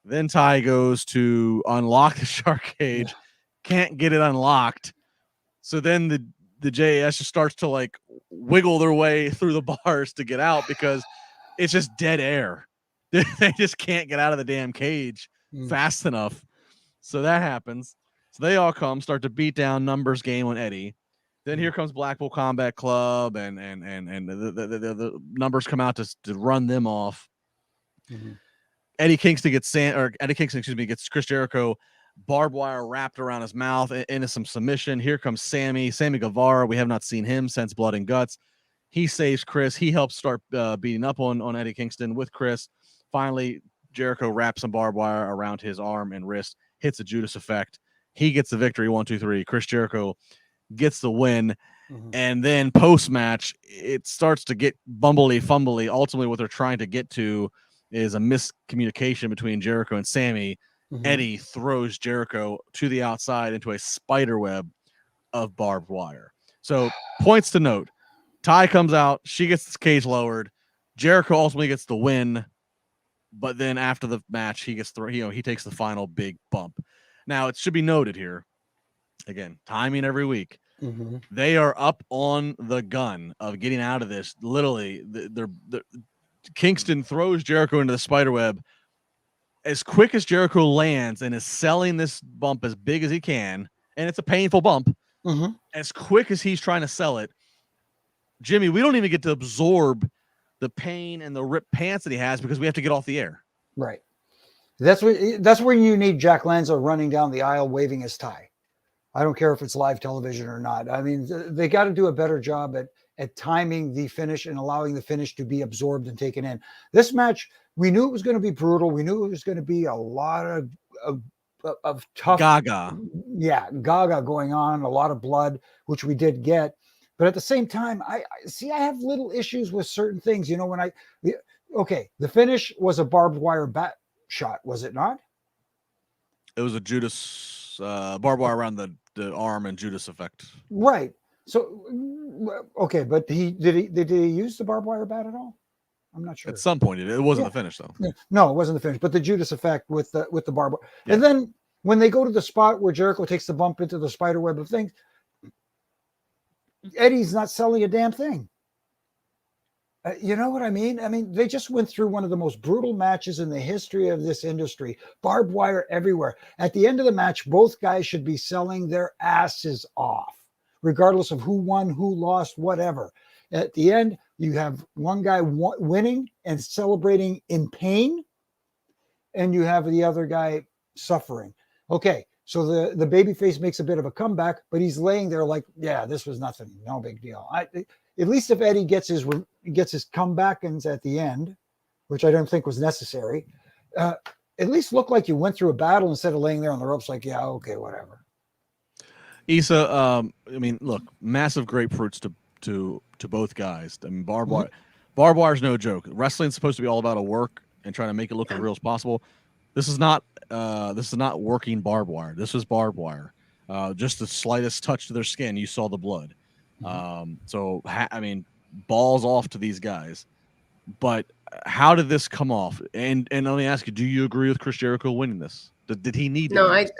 Then Ty goes to unlock the shark cage. Can't get it unlocked. So then the JAS just starts to like wiggle their way through the bars to get out because it's just dead air. They just can't get out of the damn cage fast enough. So that happens. So they all start to beat down numbers game on Eddie. Then here comes Blackpool Combat Club and the numbers come out to run them off. Eddie Kingston gets Chris Jericho barbed wire wrapped around his mouth into some submission. Here comes Sammy Guevara. We have not seen him since Blood and Guts. He saves Chris. He helps start beating up on Eddie Kingston with Chris. Finally, Jericho wraps some barbed wire around his arm and wrist, hits a Judas effect. He gets the victory, 1, 2, 3. Chris Jericho gets the win. And then post-match, it starts to get bumbly-fumbly. Ultimately, what they're trying to get to is a miscommunication between Jericho and Sammy. Eddie throws Jericho to the outside into a spider web of barbed wire. So, points to note. Ty comes out. She gets the cage lowered. Jericho ultimately gets the win. But then after the match, he gets he takes the final big bump. Now, it should be noted here, again, timing every week. They are up on the gun of getting out of this. Literally, Kingston throws Jericho into the spider web. As quick as Jericho lands and is selling this bump as big as he can, and it's a painful bump, as quick as he's trying to sell it, Jimmy, we don't even get to absorb the pain and the ripped pants that he has because we have to get off the air. Right. That's where you need Jack Lanza running down the aisle waving his tie. I don't care if it's live television or not. I mean, they got to do a better job at timing the finish and allowing the finish to be absorbed and taken in. This match, we knew it was going to be brutal. We knew it was going to be a lot of tough gaga. Yeah, gaga going on, a lot of blood, which we did get. But at the same time, I have little issues with certain things. You know, the finish was a barbed wire bat shot, was it not? It was a Judas barbed wire around the arm and Judas effect. Right. So, okay, but did he use the barbed wire bat at all? I'm not sure. At some point, it wasn't the finish though. No, it wasn't the finish, but the Judas effect with the barbed wire. Yeah. And then when they go to the spot where Jericho takes the bump into the spider web of things, Eddie's not selling a damn thing. You know what I mean? I mean, they just went through one of the most brutal matches in the history of this industry. Barbed wire everywhere. At the end of the match, both guys should be selling their asses off, regardless of who won, who lost, whatever. At the end, you have one guy winning and celebrating in pain, and you have the other guy suffering. Okay, so the babyface makes a bit of a comeback, but he's laying there like, yeah, this was nothing, no big deal. At least if Eddie gets his comeback ins at the end, which I don't think was necessary, at least look like you went through a battle instead of laying there on the ropes like, yeah, okay, whatever. Issa, I mean, look, massive grapefruits to both guys. I mean, barbed wire is no joke. Wrestling's supposed to be all about a work and trying to make it look as real as possible. This is not working barbed wire. This was barbed wire. Just the slightest touch to their skin, you saw the blood. I mean, balls off to these guys. But how did this come off? And let me ask you, do you agree with Chris Jericho winning this? Did he need to?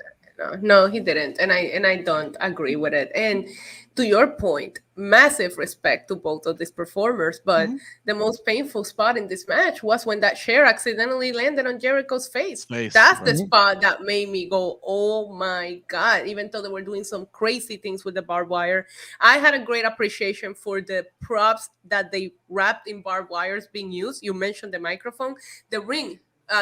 No, he didn't, and I don't agree with it. And to your point, massive respect to both of these performers, but the most painful spot in this match was when that chair accidentally landed on Jericho's face. That's the spot that made me go, oh my God, even though they were doing some crazy things with the barbed wire. I had a great appreciation for the props that they wrapped in barbed wires being used. You mentioned the microphone, the ring.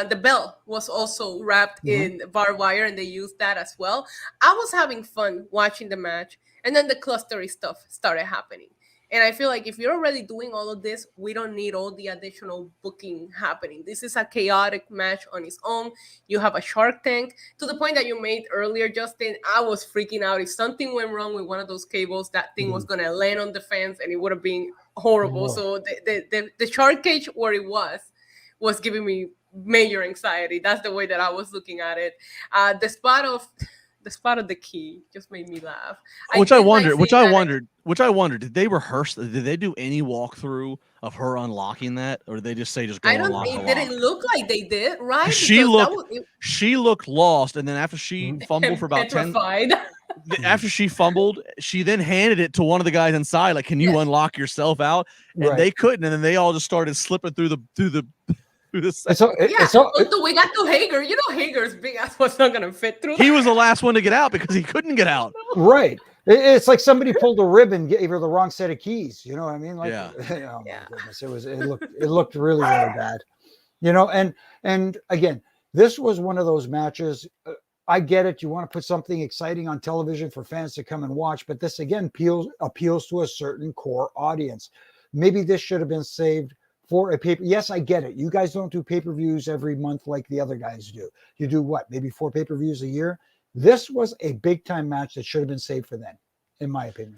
The bell was also wrapped in barbed wire, and they used that as well. I was having fun watching the match, and then the clustery stuff started happening. And I feel like if you're already doing all of this, we don't need all the additional booking happening. This is a chaotic match on its own. You have a Shark Tank. To the point that you made earlier, Justin, I was freaking out. If something went wrong with one of those cables, that thing was going to land on the fans, and it would have been horrible. So the shark cage where it was giving me major anxiety. That's the way that I was looking at it. The spot of the key just made me laugh. Which I wondered, did they rehearse? Did they do any walkthrough of her unlocking that, or did they just say go unlock the lock? It didn't look like they did, right? She looked lost, and then after she fumbled for about 10. After she fumbled, she then handed it to one of the guys inside, like, "Can you unlock yourself out?" And they couldn't, and then they all just started slipping through the. So we got to Hager. You know, Hager's big ass was not gonna fit through. He was the last one to get out because he couldn't get out. Right. It's like somebody pulled a rib and gave her the wrong set of keys. You know what I mean? Like, oh my goodness, it looked really, really bad. You know, and again, this was one of those matches. I get it. You want to put something exciting on television for fans to come and watch, but this again appeals to a certain core audience. maybe this should have been saved for a paper. Yes, I get it. You guys don't do pay-per-views every month like the other guys do. You do what? Maybe 4 pay-per-views a year. This was a big-time match that should have been saved for then, in my opinion.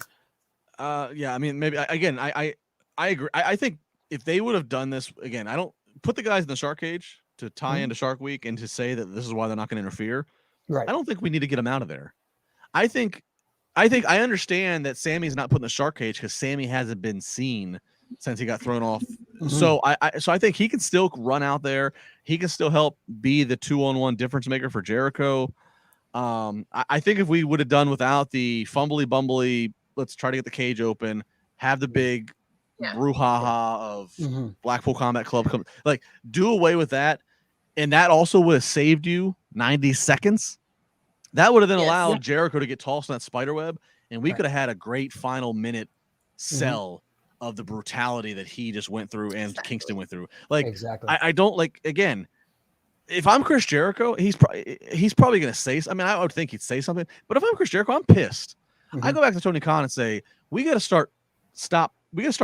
Yeah, I mean, maybe again, I agree. I think if they would have done this again, I don't put the guys in the shark cage to tie into Shark Week and to say that this is why they're not going to interfere. Right. I don't think we need to get them out of there. I think I understand that Sammy's not put in the shark cage because Sammy hasn't been seen since he got thrown off. So I think he can still run out there. He can still help be the 2-on-1 difference maker for Jericho. I think if we would have done without the fumbly bumbly, let's try to get the cage open, have the big brouhaha of Blackpool Combat Club, like do away with that, and that also would have saved you 90 seconds. That would have then allowed Jericho to get tossed on that spider web, and we could have had a great final minute sell of the brutality that he just went through and Kingston went through. Like, exactly. I don't like, again, if I'm Chris Jericho, he's probably going to say, I mean, I would think he'd say something, but if I'm Chris Jericho, I'm pissed. I go back to Tony Khan and say, we got to start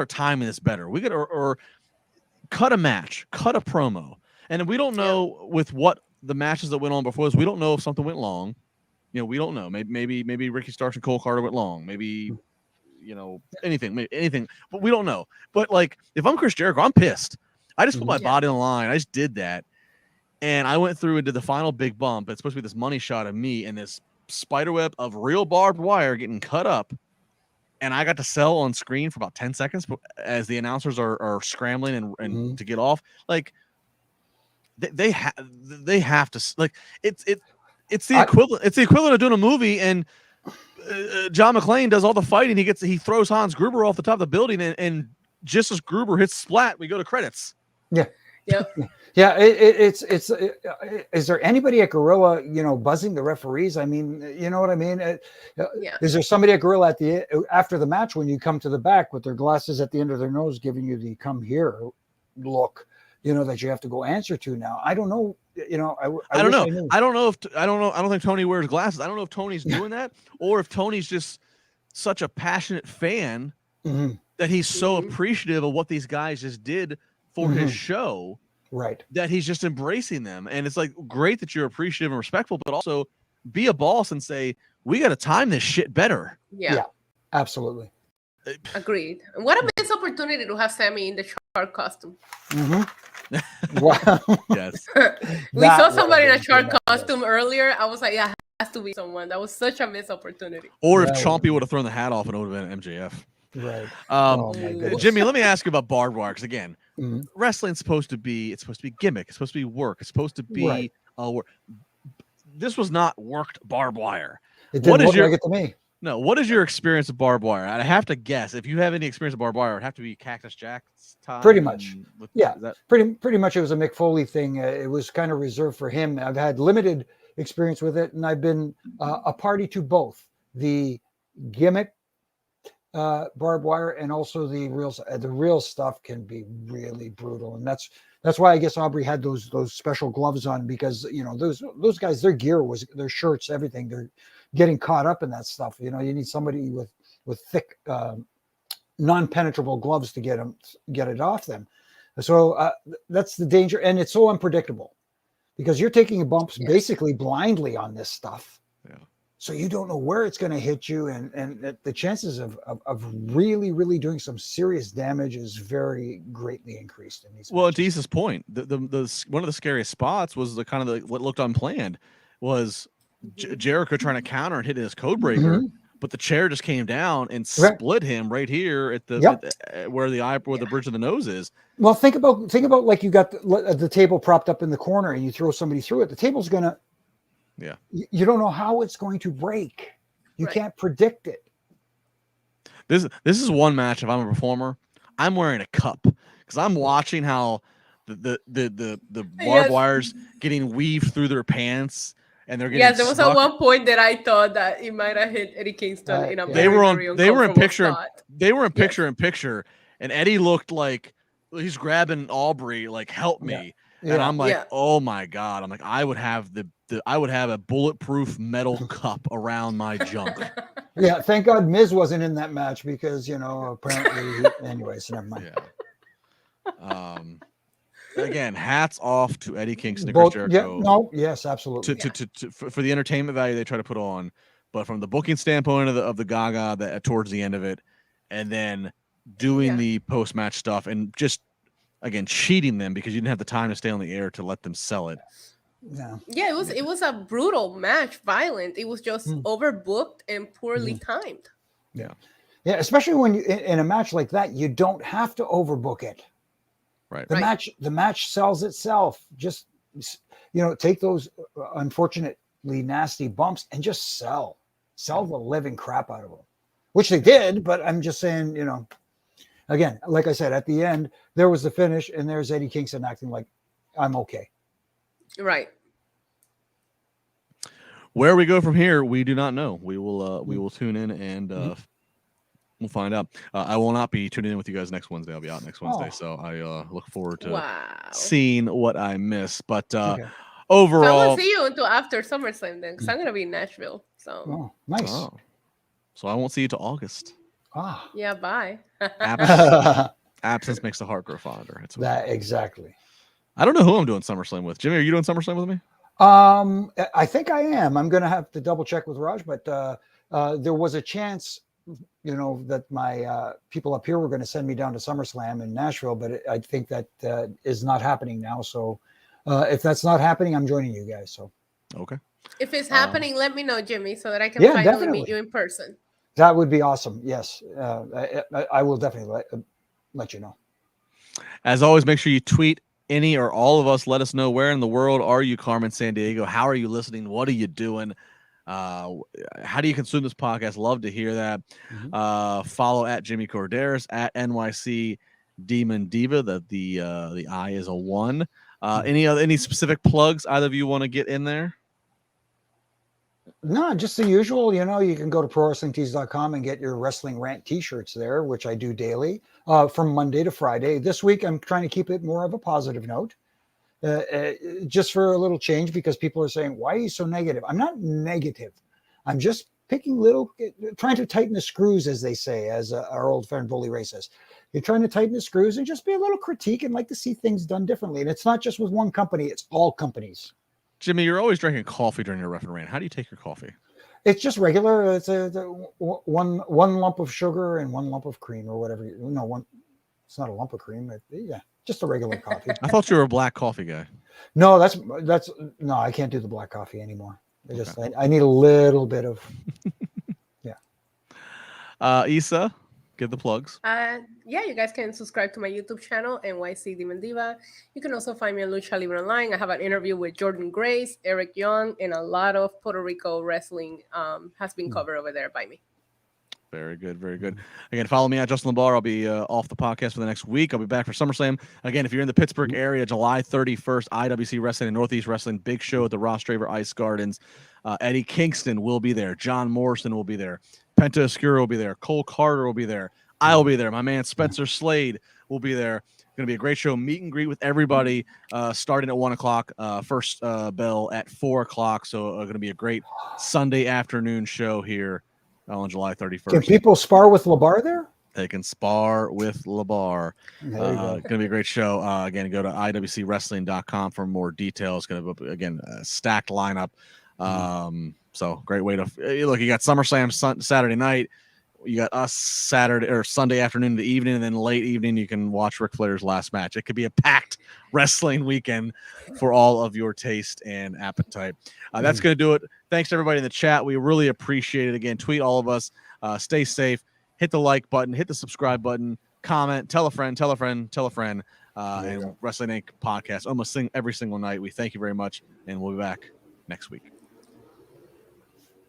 timing this better. We got to, or cut a match, cut a promo. And we don't know with what the matches that went on before this, we don't know if something went long. You know, we don't know. Maybe Ricky Starks and Cole Carter went long. Maybe, you know, anything, but we don't know. But like, if I'm Chris Jericho, I'm pissed. I just put my body on the line. I just did that. And I went through and did the final big bump. It's supposed to be this money shot of me and this spiderweb of real barbed wire getting cut up. And I got to sell on screen for about 10 seconds as the announcers are scrambling and to get off. Like, they have to, like, it's the equivalent. It's the equivalent of doing a movie and John McClane does all the fighting. He throws Hans Gruber off the top of the building, and just as Gruber hits splat, we go to credits. Yeah. Yep. Yeah. Is there anybody at Gorilla, you know, buzzing the referees? I mean, you know what I mean? Is there somebody at Gorilla after the match when you come to the back with their glasses at the end of their nose, giving you the come here look, you know, that you have to go answer to now? I don't know. You know, I don't know. I don't think Tony wears glasses. I don't know if Tony's doing that or if Tony's just such a passionate fan that he's so appreciative of what these guys just did for his show, right? That he's just embracing them. And it's like, great that you're appreciative and respectful, but also be a boss and say, we got to time this shit better. Yeah, absolutely. Agreed. What a missed opportunity to have Sammy in the shark costume. Wow. Yes. We saw somebody in a shark costume earlier. I was like, yeah, it has to be someone. That was such a missed opportunity. Or if Chompy would have thrown the hat off, it would have been MJF. Right. Jimmy, let me ask you about barbed wire, because again, wrestling's supposed to be gimmick. It's supposed to be work. It's supposed to be work. This was not worked barbed wire. It didn't look like it to me. No, what is your experience of barbed wire? I have to guess. If you have any experience of barbed wire, it would have to be Cactus Jack's time. Pretty much. Pretty much it was a Mick Foley thing. It was kind of reserved for him. I've had limited experience with it, and I've been a party to both the gimmick barbed wire and also the real. The real stuff can be really brutal, and that's why I guess Aubrey had those special gloves on, because you know those guys, their gear was, their shirts, everything, they're getting caught up in that stuff. You know, you need somebody with thick non-penetrable gloves to get it off them. So that's the danger, and it's so unpredictable because you're taking bumps basically blindly on this stuff. Yeah. So you don't know where it's going to hit you, and the chances of really, really doing some serious damage is very greatly increased in these. Well, to Isa's point, the one of the scariest spots was the kind of what looked unplanned was Jericho trying to counter and hitting his code breaker, but the chair just came down and split him right here at where the bridge of the nose is. Well, think about like you got the table propped up in the corner and you throw somebody through it. The table's gonna. Yeah. You don't know how it's going to break. You can't predict it. This is one match. If I'm a performer, I'm wearing a cup because I'm watching how the barbed wires getting weaved through their pants. And they're getting there was at one point that I thought that it might have hit Eddie Kingston in a they were in picture in picture, and Eddie looked like he's grabbing Aubrey like, help me. And I'm like, oh my God. I'm like, I would have a bulletproof metal cup around my junk. Yeah, thank God Miz wasn't in that match because apparently. Anyways, never mind. Yeah. Again, hats off to Eddie Kingston and Chris Jericho. Yeah, no, yes, absolutely. For the entertainment value they try to put on, but from the booking standpoint of the Gaga that towards the end of it, and then doing the post match stuff and just again cheating them because you didn't have the time to stay on the air to let them sell it. Yeah, it was a brutal match, violent. It was just overbooked and poorly timed. Yeah, especially when you in a match like that, you don't have to overbook it. Right. The match sells itself. Just take those unfortunately nasty bumps and just sell the living crap out of them, which they did. But I'm just saying, again, like I said, at the end there was the finish, and there's Eddie Kingston acting like I'm okay. Right. Where we go from here, we do not know. We will tune in and we'll find out. I will not be tuning in with you guys next Wednesday. I'll be out next Wednesday, so I look forward to seeing what I miss. But overall, so I won't see you until after SummerSlam then, because I'm gonna be in Nashville. So nice. So I won't see you till August. Yeah, bye. Absence makes the heart grow fonder. It's that exactly. I don't know who I'm doing SummerSlam with. Jimmy, are you doing SummerSlam with me? I think I am. I'm gonna have to double check with Raj, but there was a chance. That my people up here were going to send me down to SummerSlam in Nashville, but I think that is not happening now. So if that's not happening, I'm joining you guys. So okay. If it's happening, let me know, Jimmy, so that I can finally meet you in person. That would be awesome. Yes, I will definitely let you know. As always, make sure you tweet any or all of us. Let us know where in the world are you, Carmen Sandiego? How are you listening? What are you doing? How do you consume this podcast? Love to hear that. Follow at Jimmy Korderas, at NYC Demon Diva. The I is a 1. Any specific plugs either of you want to get in there? No, just the usual. You can go to prowrestlingtees.com and get your Wrestling Rant t-shirts there, which I do daily from Monday to Friday. This week I'm trying to keep it more of a positive note. Just for a little change, because people are saying, why are you so negative? I'm not negative. I'm just trying to tighten the screws, as they say, as our old friend Bully Ray says. You're trying to tighten the screws and just be a little critique and like to see things done differently. And it's not just with one company, it's all companies. Jimmy, you're always drinking coffee during your Rough and Rant. How do you take your coffee? It's just regular. It's one lump of sugar and 1 lump of cream or whatever. It's not a lump of cream. Just a regular coffee. I thought you were a black coffee guy. No, no, I can't do the black coffee anymore. I need a little bit of, Issa, give the plugs. You guys can subscribe to my YouTube channel, NYC Demon Diva. You can also find me on Lucha Libre Online. I have an interview with Jordan Grace, Eric Young, and a lot of Puerto Rico wrestling has been covered over there by me. Very good, very good. Again, follow me at Justin LaBar. I'll be off the podcast for the next week. I'll be back for SummerSlam. Again, if you're in the Pittsburgh area, July 31st, IWC Wrestling and Northeast Wrestling, big show at the Ross Draver Ice Gardens. Eddie Kingston will be there. John Morrison will be there. Penta Oscuro will be there. Cole Carter will be there. I'll be there. My man Spencer Slade will be there. Going to be a great show. Meet and greet with everybody starting at 1 o'clock. First bell at 4 o'clock. So going to be a great Sunday afternoon show here on July 31st. Can people spar with LaBar there? They can spar with LaBar. Going to be a great show. Again, go to iwcwrestling.com for more details. Going to be, again, a stacked lineup. So great way to look. You got SummerSlam Saturday night. You got us Saturday or Sunday afternoon to the evening, and then late evening you can watch Ric Flair's last match. It could be a packed wrestling weekend for all of your taste and appetite. That's going to do it. Thanks to everybody in the chat. We really appreciate it. Again, tweet all of us. Stay safe. Hit the like button. Hit the subscribe button. Comment. Tell a friend. Tell a friend. Tell a friend. And Wrestling Inc. podcast almost every single night. We thank you very much, and we'll be back next week.